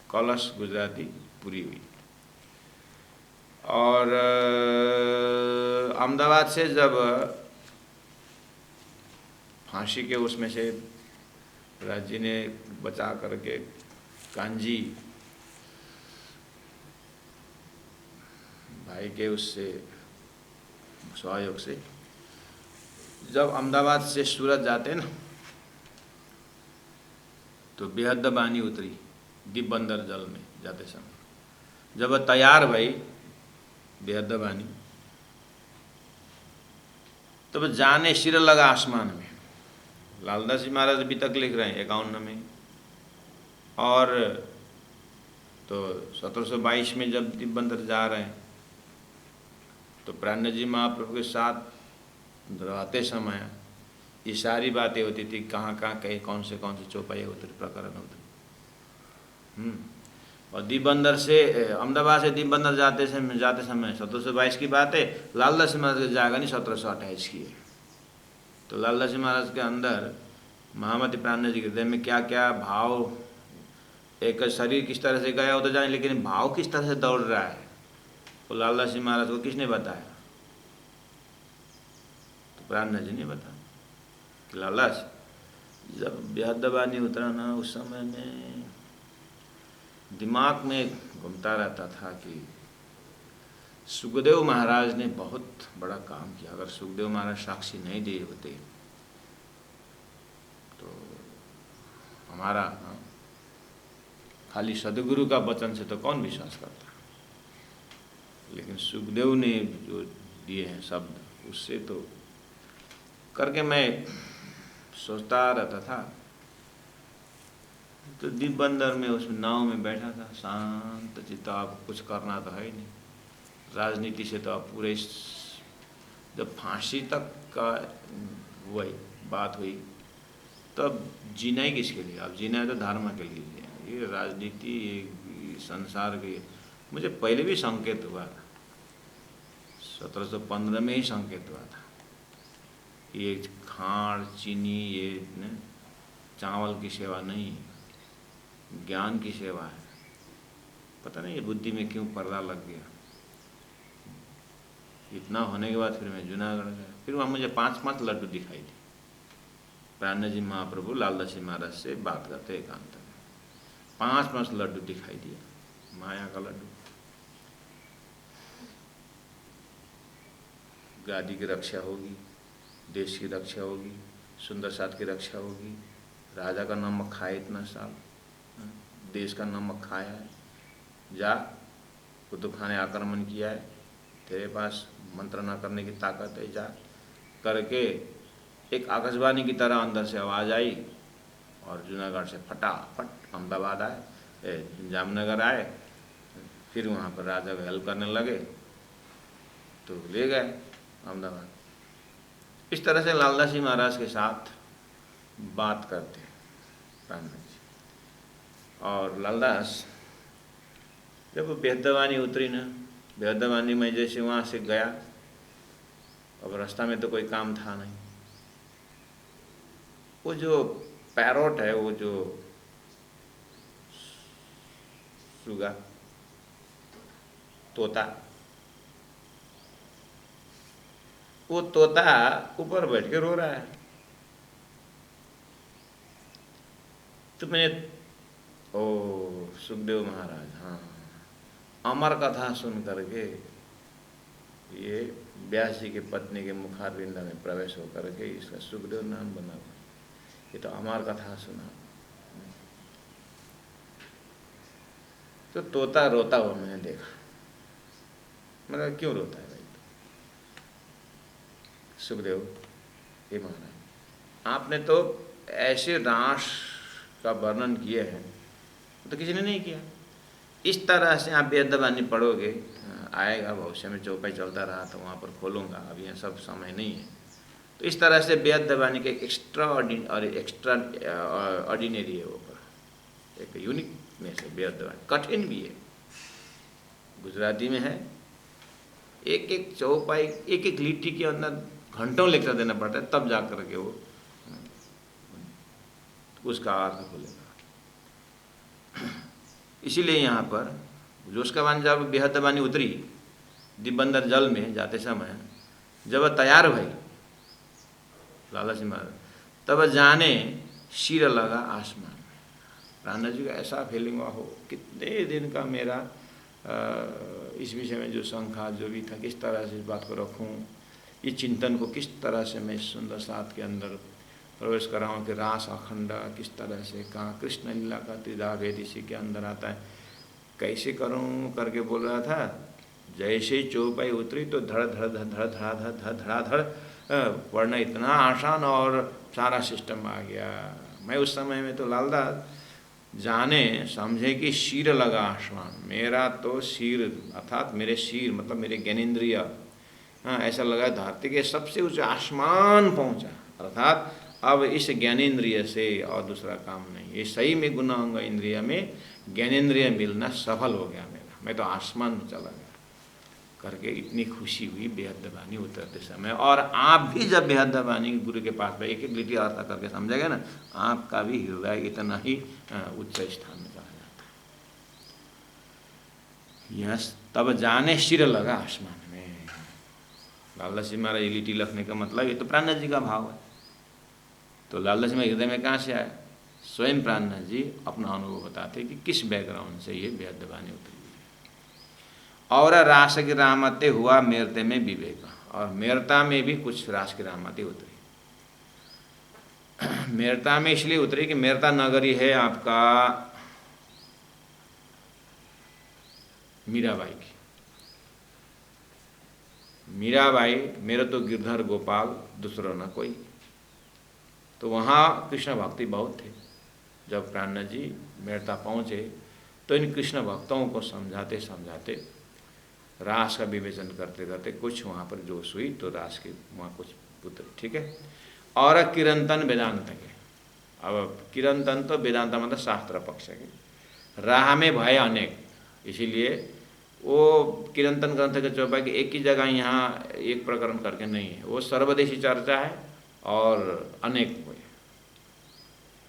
कलश गुजराती पूरी हुई। और अहमदाबाद से जब फांसी के उसमें से राज्य ने बचा करके कांजी भाई के उससे सहयोग से जब अहमदाबाद से सूरत जाते ना, तो बेहद बानी उतरी दिब्बंदर जल में जाते समय। जब तैयार भाई बेहद बानी, तब जाने सिर लगा आसमान में। लालदास जी महाराज अभी तक लिख रहे हैं 51 में। और तो 1722 में जब दिब्बंदर जा रहे हैं तो प्राण जी महाप्रभु के साथ रहते समय ये सारी बातें होती थी, कहाँ कहाँ कहीं कौन से चौपाई उतरी, प्रकरण उतरी। और दिब्बंदर से अहमदाबाद से दिब्बंदर जाते समय 1722 की बात है। लालदास महाराज की जागनी 1728 की है। तो लालदास महाराज के अंदर महामती प्राण जी के हृदय में क्या क्या भाव, एक शरीर किस तरह से गया हो तो जाने, लेकिन भाव किस तरह से दौड़ रहा है तो लालदास महाराज को किसने बताया, तो प्राण जी ने बताया कि लालदास जब बेहदबानी उतरा ना, उस समय में दिमाग में घूमता रहता था कि सुखदेव महाराज ने बहुत बड़ा काम किया। अगर सुखदेव महाराज साक्षी नहीं दिए होते तो हमारा खाली सदगुरु का वचन से तो कौन विश्वास करता, लेकिन सुखदेव ने जो दिए हैं शब्द, उससे तो करके मैं सोचता रहता था। तो दीपबंदर में उस नाव में बैठा था शांत चित्त, आप कुछ करना तो है ही नहीं, राजनीति से तो आप पूरे जब फांसी तक का वही बात हुई, तब जीना ही किसके लिए, आप जीना है तो धर्म के लिए जिए। ये राजनीति, ये संसार के, मुझे पहले भी संकेत हुआ था, 1715 में ही संकेत हुआ था। ये खांड चीनी, ये न चावल की सेवा नहीं, ज्ञान की सेवा है। पता नहीं ये बुद्धि में क्यों पर्दा लग गया। इतना होने के बाद फिर मैं जूनागढ़ गया, फिर वहाँ मुझे 5-5 लड्डू दिखाई दिए। प्राण जी महाप्रभु लालदास जी महाराज से बात करते एकांत में, 5-5 लड्डू दिखाई दिया, माया का लड्डू। गादी की रक्षा होगी, देश की रक्षा होगी, सुंदर साथ की रक्षा होगी, राजा का नमक खाए इतना साल, देश का नमक खाया है, जा कुतुब खाने आक्रमण किया है, तेरे पास मंत्रणा करने की ताकत है, जा करके एक आकाशवाणी की तरह अंदर से आवाज़ आई और जूनागढ़ से फटाफट अहमदाबाद आए, जामनगर आए, फिर वहाँ पर राजा को हेल्प करने लगे तो ले गए अहमदाबाद। इस तरह से लालदास जी महाराज के साथ बात करते प्राण जी। और लालदास जब वो बेहदवानी उतरी ना, बेहदवानी में जैसे वहाँ से गया, अब रास्ता में तो कोई काम था नहीं, वो जो पैरोट है, वो जो सुगा तोता, वो तोता ऊपर बैठ के रो रहा है। तो मैंने, ओ सुखदेव महाराज, हाँ, अमर कथा सुन करके ये व्यास जी के पत्नी के मुखारविंद में प्रवेश होकर के इसका सुखदेव नाम बना हुआ, ये तो अमर कथा सुना। तो तोता रोता हुआ मैंने देखा, मतलब क्यों रोता है भाई? सुखदेव, हे महाराज, आपने तो ऐसे रास का वर्णन किया है तो किसी ने नहीं किया। इस तरह से आप बेअदबानी पढ़ोगे, आएगा भविष्य में, चौपाई चलता रहा तो वहाँ पर खोलूँगा, अभी यहाँ सब समय नहीं है। तो इस तरह से बेअदबानी के एक्स्ट्रा ऑर्डिनरी है, वो एक यूनिकनेस है बेअदबानी, कठिन भी है, गुजराती में है, एक एक चौपाई, एक एक लिट्टी के अंदर घंटों लेक्चर देना पड़ता है, तब जा कर के वो उसका अर्थ खुलेगा। इसीलिए यहाँ पर जोशकावान जब बेहदबानी उतरी दिबंदर जल में जाते समय, जब तैयार भई लाला जी महाराज, तब जाने सिर लगा आसमान में। प्राण जी का ऐसा फीलिंग हुआ, हो कितने दिन का मेरा इस विषय में जो शंका जो भी था, किस तरह से इस बात को रखूं, ये चिंतन को किस तरह से मैं सुंदर साथ के अंदर प्रवेश कराऊँ कि रास अखंड किस तरह से, कहाँ कृष्ण लीला का त्रिधा भेद इसी के अंदर आता है, कैसे करूँ करके बोल रहा था। जैसे ही चौपाई उतरी तो धड़ धड़ धड़ धड़ धड़ा धड़ धड़ाधड़ पढ़ना इतना आसान और सारा सिस्टम आ गया। मैं उस समय में तो लालदास जाने समझे कि सिर लगा आसमान, मेरा तो सिर अर्थात मेरे सिर मतलब मेरे ज्ञानेन्द्रिय, हाँ, ऐसा लगा धरती के सबसे ऊंचे आसमान पहुंचा, अर्थात अब इस ज्ञानेन्द्रिय से और दूसरा काम नहीं, ये सही में गुण अंग इंद्रिय में ज्ञानेन्द्रिय मिलना सफल हो गया मेरा, मैं तो आसमान में चला गया करके इतनी खुशी हुई बेहदबानी उतरते समय। और आप भी जब बेहदबानी गुरु के पास में एक एक लिटी अर्थ करके समझेगा ना, आपका भी हृदय इतना ही उच्च स्थान में चला जाता है। यस, तब जाने सिर लगा आसमान में। लालदास जी महाराज लिटी लिखने का मतलब ये तो प्राणनाथ जी का भाव है। तो लालदास जी हृदय में कहाँ से आया? स्वयं प्राणनाथ जी अपना अनुभव बताते कि किस बैकग्राउंड से ये बेहदबानी उतरी। और रास की रहमतें हुआ मेरते में विवेक, और मेरता में भी कुछ रास की रहमतें उतरी। मेरता में इसलिए उतरी कि मेरता नगरी है आपका मीराबाई की। मीराबाई मेरा तो गिरधर गोपाल दूसरा न कोई। तो वहाँ कृष्ण भक्ति बहुत थे। जब प्राणनाथ जी मेड़ता पहुँचे तो इन कृष्ण भक्तों को समझाते समझाते रास का विवेचन करते करते कुछ वहाँ पर जोश हुई तो रास के वहाँ कुछ पुत्र, ठीक है। और किरंतन वेदांत के, अब किरंतन तो वेदांत मतलब शास्त्र पक्ष के, राह में भय अनेक, इसीलिए वो किरंतन ग्रंथ के चौपाई की एक ही जगह यहाँ एक प्रकरण करके नहीं है, वो सर्वदेशी चर्चा है और अनेक हुए,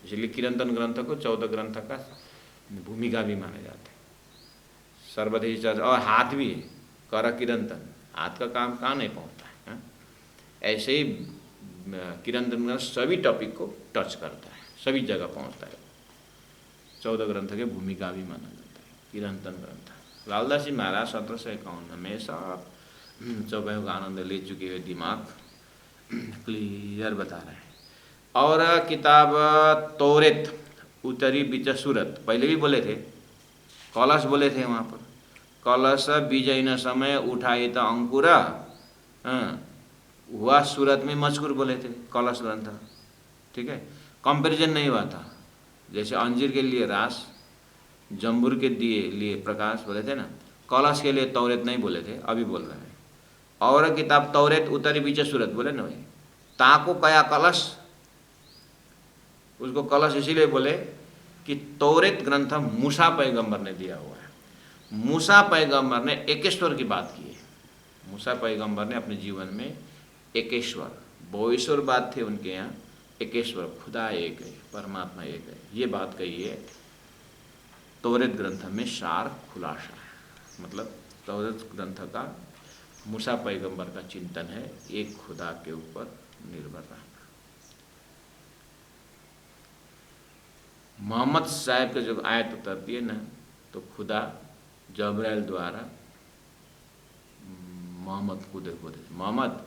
इसलिए किरंतन ग्रंथ को 14 ग्रंथ का भूमिका भी माने जाते हैं। सर्वदेशी चर्चा और हाथ भी है, कर किरंतन, हाथ का काम कहाँ नहीं पहुँचता है। ऐसे ही किरंतन ग्रंथ सभी टॉपिक को टच करता है, सभी जगह पहुँचता है, 14 ग्रंथ के भूमिका भी माना जाता है किरंतन ग्रंथ। लालदास जी महाराज 1751 में सब चौपाइयों का आनंद ले चुके हुए दिमाग क्लियर बता रहे हैं। और किताब तौरेत उत्तरी बीच सूरत, पहले भी बोले थे, कलश बोले थे वहाँ पर, कलश बीजय न समय उठाए तो अंकुरा, हुआ सूरत में मजकूर बोले थे कलश ग्रंथ, ठीक है। कंपैरिजन नहीं हुआ था, जैसे अंजीर के लिए रास, जम्बूर के लिए प्रकाश बोले थे ना, कलश के लिए तौरेत नहीं बोले थे, अभी बोल रहे हैं। और किताब तौरेत उत्तरी बीच सूरत बोले ना भाई, ताको कया कलश, उसको कलश इसीलिए बोले कि तौरेत ग्रंथ मूसा पैगंबर ने दिया हुआ है। मूसा पैगंबर ने एकेश्वर की बात की है। मूसा पैगंबर ने अपने जीवन में एकेश्वर, बहुईश्वर बात थे उनके यहाँ, एकेश्वर खुदा एक है, परमात्मा एक है, ये बात कही है। तौरेत ग्रंथ में सार खुलासा है, मतलब तौरेत ग्रंथ का मूसा पैगंबर का चिंतन है, एक खुदा के ऊपर निर्भर रहना। मोहम्मद साहब के जब आयत उतरती है ना, तो खुदा जबराइल द्वारा मोहम्मद को देखो, मोहम्मद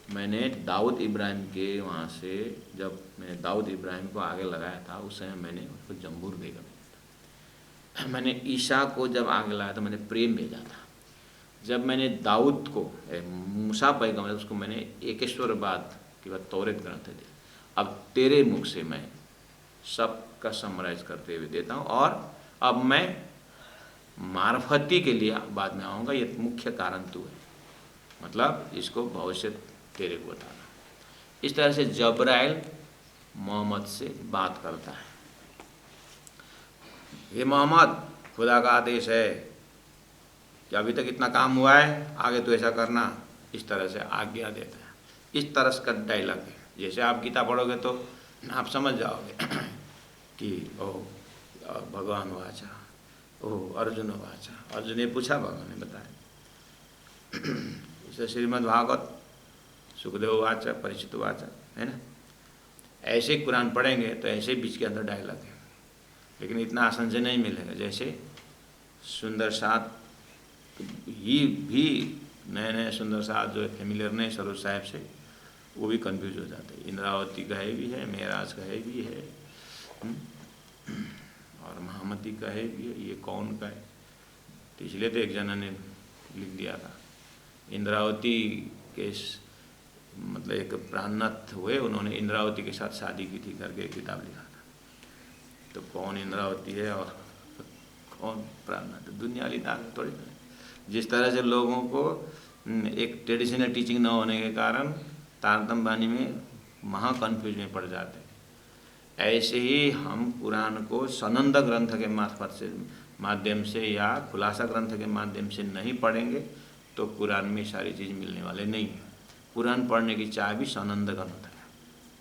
मैंने दाऊद इब्राहिम के वहाँ से, जब मैंने दाऊद इब्राहिम को आगे लगाया था उस समय मैंने उसको जम्बूर भेजा था। मैंने ईसा को जब आगे लगाया था मैंने प्रेम भेजा था। जब मैंने दाऊद को मूसा पैगंबर उसको मैंने एकेश्वरवाद की बात तौरेत ग्रंथ दी। अब तेरे मुख से मैं सब का समराइज करते हुए देता हूँ, और अब मैं मार्फती के लिए बाद में आऊँगा, ये मुख्य कारण तू है, मतलब इसको भविष्य तेरे को बताना। इस तरह से जबराइल मोहम्मद से बात करता है, ये मोहम्मद खुदा का आदेश है कि अभी तक इतना काम हुआ है, आगे तो ऐसा करना, इस तरह से आज्ञा देता है। इस तरह का डायलॉग है। जैसे आप गीता पढ़ोगे तो आप समझ जाओगे कि ओ भगवान वाचा, ओ अर्जुन वाचा, अर्जुन ने पूछा, भगवान ने बताया। इसे श्रीमद् भागवत सुखदेव वाचा, परीक्षित वाचा, है ना। ऐसे कुरान पढ़ेंगे तो ऐसे बीच के अंदर डायलॉग है, लेकिन इतना आसान से नहीं मिलेगा। जैसे सुंदर साथ ही भी नए नए सुंदर साथ जो फेमिलियर नहीं सरोज साहब से, वो भी कंफ्यूज हो जाते हैं। इंद्रावती कहे भी है, मेराज कहे भी है, और महामती कहे भी है, ये कौन का है। तो इसलिए तो एक जना ने लिख दिया था, इंद्रावती के मतलब एक प्राणनाथ हुए, उन्होंने इंद्रावती के साथ शादी की थी करके एक किताब लिखा था। तो कौन इंद्रावती है और कौन प्राणनाथ, दुनिया वाली दाग थोड़ी ना। जिस तरह से लोगों को एक ट्रेडिशनल टीचिंग न होने के कारण तारतम्य बानी में महा कन्फ्यूज में पड़ जाते हैं, ऐसे ही हम कुरान को सनंद ग्रंथ के माध्यम से या खुलासा ग्रंथ के माध्यम से नहीं पढ़ेंगे तो कुरान में सारी चीज़ मिलने वाले नहीं है। कुरान पढ़ने की चाह भी सनंद ग्रंथ है,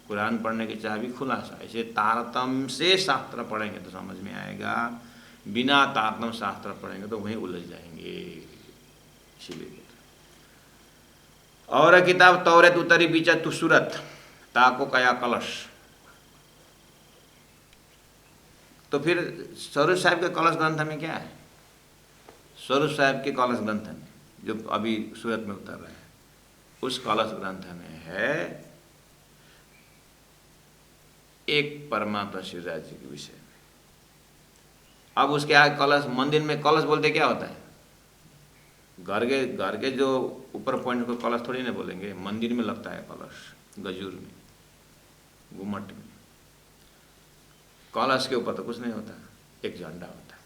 कुरान पढ़ने की चाह भी खुलासा। ऐसे तारतम्य से शास्त्र पढ़ेंगे तो समझ में आएगा, बिना तारतम्य शास्त्र पढ़ेंगे तो वहीं उलझ जाएंगे। इसीलिए और किताब तौरेत उतरी बीचा तु सूरत, ताको कया कलश। तो फिर स्वरूप साहब के कलश ग्रंथ में क्या है? स्वरूप साहब के कलश ग्रंथ में जो अभी सूरत में उतर रहे हैं, उस कलश ग्रंथ में है एक परमात्मा शिवराज जी के विषय में। अब उसके आगे कलश, मंदिर में कलश बोलते क्या होता है? घर के जो ऊपर पॉइंट को कलश थोड़ी ना बोलेंगे, मंदिर में लगता है कलश, गजूर में, घुमट में। कलश के ऊपर तो कुछ नहीं होता, एक झंडा होता है।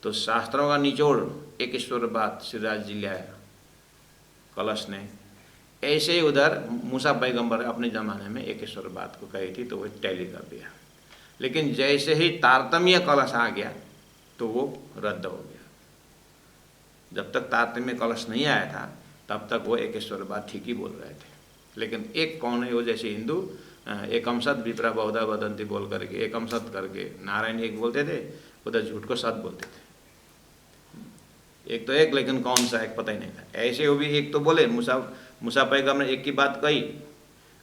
तो शास्त्रों का निचोड़ एक ईश्वर बात श्रीराज जी लाया कलश ने। ऐसे ही उधर मूसा पैगंबर अपने ज़माने में एक ईश्वर बात को कही थी, तो वो टैली कर दिया। लेकिन जैसे ही तारतम्य कलश आ गया तो वो रद्द हो गया। जब तक तारतम्य कलश नहीं आया था तब तक वो एक ईश्वर बात ठीक ही बोल रहे थे। लेकिन एक कौन है वो, जैसे हिंदू एकम सत विप्रा बहुधा वदंती बोल करके एकम सत करके नारायण एक बोलते थे, उधर झूठ को सत बोलते थे। एक तो एक, लेकिन कौन सा एक पता ही नहीं था। ऐसे वो भी एक तो बोले, मूसा पैगंबर ने एक की बात कही,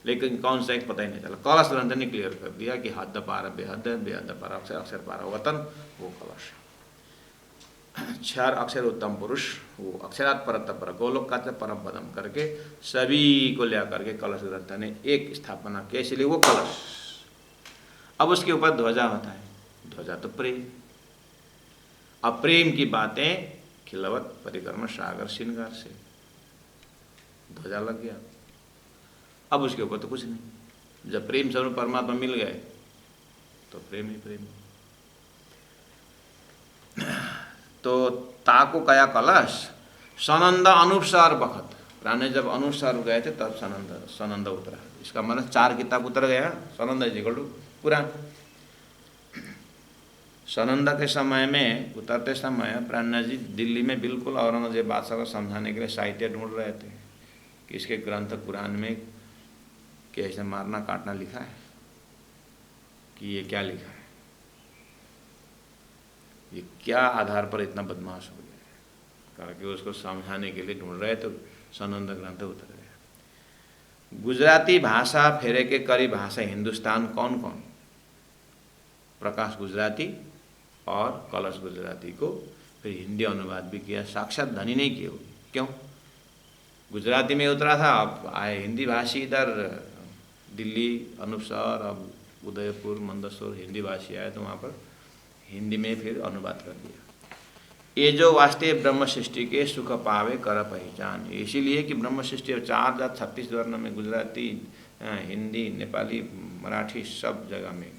लेकिन कौन सा एक पता ही नहीं चला। कलश ग्रंथ ने क्लियर कर दिया कि हद पार बेहद, बेहद पार अक्षर, अक्षर पार वतन, वो कलश। चार अक्षर उत्तम पुरुष, वो अक्षरात परत पर गोलोक का परम पदम करके सभी को लिया करके कलश ग्रंथ ने एक स्थापना की, इसलिए वो कलश। अब उसके ऊपर ध्वजा होता है। ध्वजा तो प्रेम, अब प्रेम की बातें खिलवत परिक्रमा सागर श्रृंगार से ध्वजा लग गया। अब उसके ऊपर तो कुछ नहीं। जब प्रेम स्वरूप परमात्मा मिल गए तो प्रेम ही प्रेम। तो ताको कया कलश सनंद अनुसार बखत, राणे जब अनुसार गए थे तब सनंद उतरा। इसका मतलब 4 किताब उतर गया। सनंद जी को पुराण। सनंद के समय में, उतरते समय प्राणनाथ जी दिल्ली में बिल्कुल औरंगजेब बादशाह को समझाने के लिए साहित्य ढूंढ रहे थे कि इसके ग्रंथ कुरान में कैसे मारना काटना लिखा है, कि ये क्या लिखा है, ये क्या आधार पर इतना बदमाश हो गया। कहा कि उसको समझाने के लिए ढूंढ रहे तो सनंद ग्रंथ उतर गया। गुजराती भाषा फेरे के करी भाषा हिंदुस्तान कौन कौन? प्रकाश गुजराती और कलश गुजराती को फिर हिंदी अनुवाद भी किया। साक्षात धनी नहीं किए। क्यों? गुजराती में उतरा था, अब आए हिंदी भाषी इधर दिल्ली अनूपसर, अब उदयपुर मंदसौर हिंदी भाषी आए तो वहाँ पर हिंदी में फिर अनुवाद कर दिया। ये जो वास्तव ब्रह्म सृष्टि के सुख पावे कर पहचान, इसीलिए कि ब्रह्म सृष्टि 4036 वर्ण में गुजराती, हिंदी, नेपाली, मराठी सब जगह में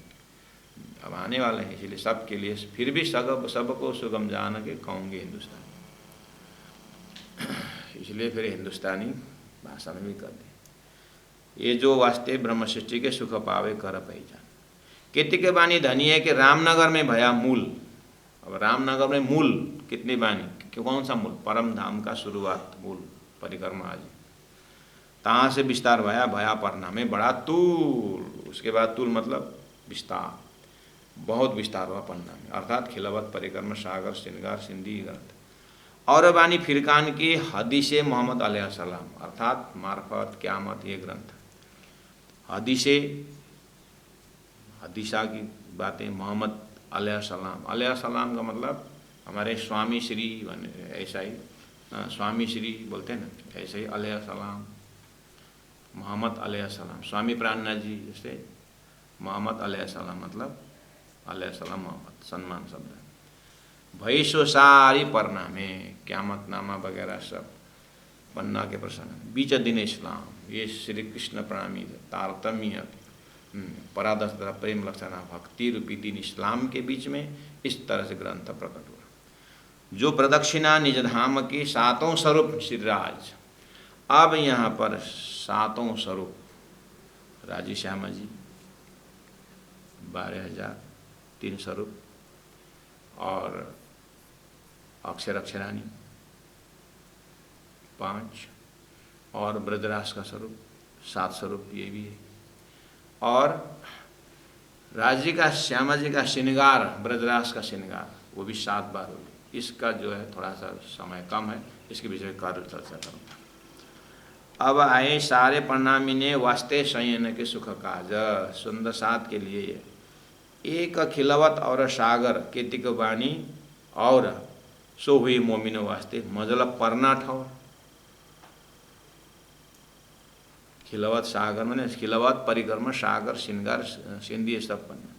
अब आने वाले हैं, इसलिए सबके लिए फिर भी सबको सुगम जान के कहूँगे हिंदुस्तानी, इसलिए फिर हिंदुस्तानी भाषा में भी कर दें। ये जो वास्ते ब्रह्म सृष्टि के सुख पावे कर पहचान। कितनी के बानी धनी है कि रामनगर में भया मूल। अब रामनगर में मूल कितनी बानी, कौन सा मूल? परम धाम का शुरुआत मूल परिक्रमा आज, तहाँ से विस्तार भया परना में बड़ा तूल। उसके बाद तूल मतलब विस्तार, बहुत विस्तार हुआ पन्ना में, अर्थात खिलवत परिक्रमा सागर श्रृंगार सिंधी ग्रंथ। और बानी फिरकान की हदीसे मोहम्मद अलैहिस्सलाम, अर्थात मार्फत क़यामत, ये ग्रंथ। हदीसा की बातें मोहम्मद अलैहिस्सलाम का मतलब हमारे स्वामी श्री, ऐसा ही स्वामी श्री बोलते हैं ना, ऐसे ही अलैहिस्सलाम, मोहम्मद अलैहिस्सलाम। स्वामी प्राणनाथ जी जैसे मोहम्मद अलैहिस्सलाम मतलब अलैहिस्सलाम मोहम्मद, सम्मान शब्द। भई सो सारी पन्ना में क़यामत नामा वगैरह सब पन्ना के प्रसंग। बीच दिन इस्लाम, ये श्री कृष्ण प्रणामी तारतम्य परादश प्रेम लक्षणा भक्ति रूपी दिन इस्लाम के बीच में इस तरह से ग्रंथ प्रकट हुआ। जो प्रदक्षिणा निज धाम की 7 स्वरूप श्रीराज। अब यहाँ पर 7 स्वरूप राजी श्यामा जी 12,003 स्वरूप, और अक्षर अक्षरानी 5, और ब्रजराज का स्वरूप 7 स्वरूप ये भी है। और राजी का श्यामा जी का श्रृंगार, ब्रजराज का श्रृंगार वो भी 7 बार होगी। इसका जो है थोड़ा सा समय कम है, इसके विषय में कार्य चर्चा करूँगा। अब आए सारे प्रणामी ने वास्ते शयन के सुख काज। सुंदर 7 के लिए एक खिलवत और सागर केतिक बानी और सो हुई मोमिनो वास्ते मजल परना ठाव। खिलवत सागर मैंने खिलवत परिक्रमा सागर श्रृंगार सिंधी सब पन्ना।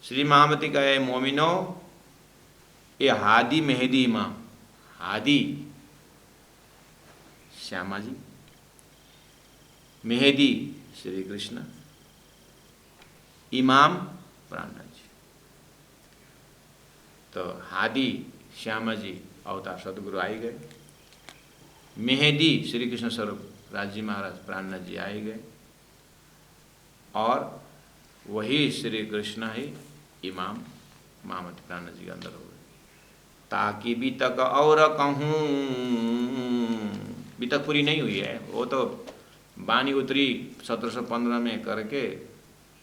श्री महामती कहे मोमिनो ये हादी मेहदी माँ, हादी श्यामा जी, मेहदी श्री कृष्ण, इमाम प्राणनाथ जी। तो हादी श्यामा जी अवतार सदगुरु आई गए, मेहदी श्री कृष्ण स्वरूप राजी महाराज प्राणनाथ जी आए गए, और वही श्री कृष्ण ही इमाम महामती प्राणनाथ जी के अंदर हो गए। ताकि बीतक और कहूँ, बीतक पूरी नहीं हुई है, वो तो बानी उतरी 1715 में करके,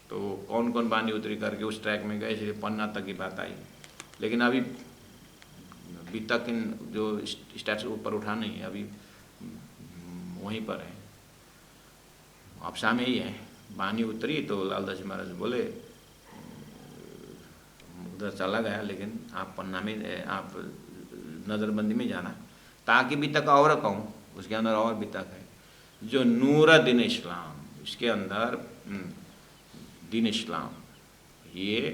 तो कौन कौन बानी उतरी करके उस ट्रैक में गए, इसलिए पन्ना तक की बात आई। लेकिन अभी बीतक जो स्टैचू ऊपर उठा नहीं है, अभी वहीं पर है, आपसा में ही है। बानी उतरी तो लालदास जी महाराज बोले उधर चला गया, लेकिन आप पन्ना में, आप नज़रबंदी में जाना। ताकि बीतक और कहूँ, उसके अंदर और बीतक है, जो नूर दीन इस्लाम, इसके अंदर दीन इस्लाम, ये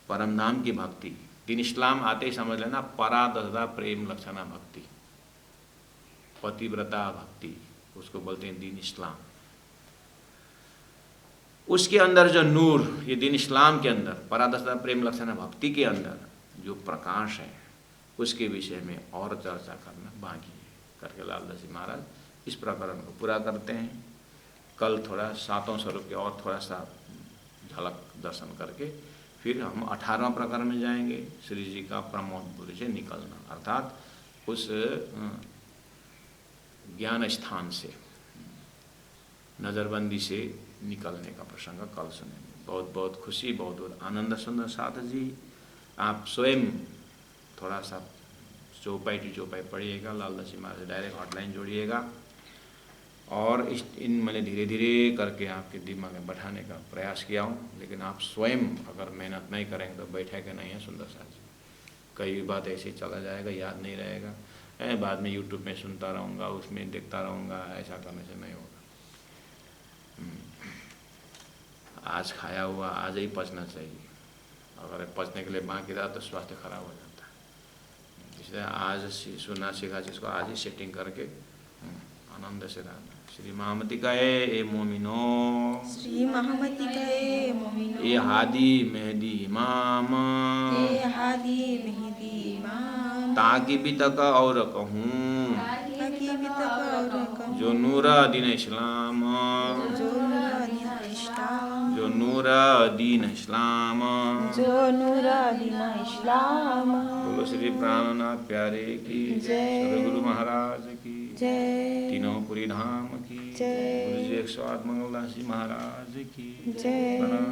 परम नाम की भक्ति। दीन इस्लाम आते ही समझ लेना परादशा प्रेम लक्षणा भक्ति, पतिव्रता भक्ति, उसको बोलते हैं दीन इस्लाम। उसके अंदर जो नूर, ये दीन इस्लाम के अंदर परादशा प्रेम लक्षणा भक्ति के अंदर जो प्रकाश है, उसके विषय में और चर्चा करना बाकी है करके लालदास जी महाराज इस प्रकरण को पूरा करते हैं। कल थोड़ा सातों स्वरूप के और थोड़ा सा झलक दर्शन करके फिर हम 18वां प्रकरण में जाएंगे, श्री जी का प्रमोदपुरी से निकलना, अर्थात उस ज्ञान स्थान से, नज़रबंदी से निकलने का प्रसंग कल सुनेंगे। बहुत बहुत खुशी, बहुत बहुत आनंद। सुंदर साथ जी, आप स्वयं थोड़ा सा चौपाई टू चौपाई पढ़िएगा, लालदास जी महाराज से डायरेक्ट हॉटलाइन जोड़िएगा, और इन मैंने धीरे धीरे करके आपके दिमाग में बैठाने का प्रयास किया हूँ। लेकिन आप स्वयं अगर मेहनत नहीं करेंगे तो बैठेगा नहीं है सुंदर साथ जी। कई बात ऐसे ही चला जाएगा, याद नहीं रहेगा, बाद में यूट्यूब में सुनता रहूँगा, उसमें देखता रहूँगा, ऐसा करने से नहीं होगा। आज खाया हुआ आज ही पचना चाहिए, अगर पचने के लिए बाकी रहा तो स्वास्थ्य खराब हो जाता है। इसलिए आज सुनना सीखा जिसको आज ही सेटिंग करके आनंद से रहना। श्री महामती कहे मोमिनो, श्री महामती कहे मोमिनो, ए हादी मेहदी इमाम, ए हादी मेहदी इमाम, ताकि भी तक और कहूँ, ताकि भी तक और कहूँ, जो नूरा दीन इस्लाम, जो नूरा दीन इस्लाम, जो नूरा दीन इस्लाम, जो नूरा दीन इस्लाम। बोलो श्री प्राणनाथ प्यारे की जय, सदगुरु महाराज की जय, तीनों पुरी धाम की जय, गुरु जी 108 मंगलदास जी महाराज की जय। प्रणाम।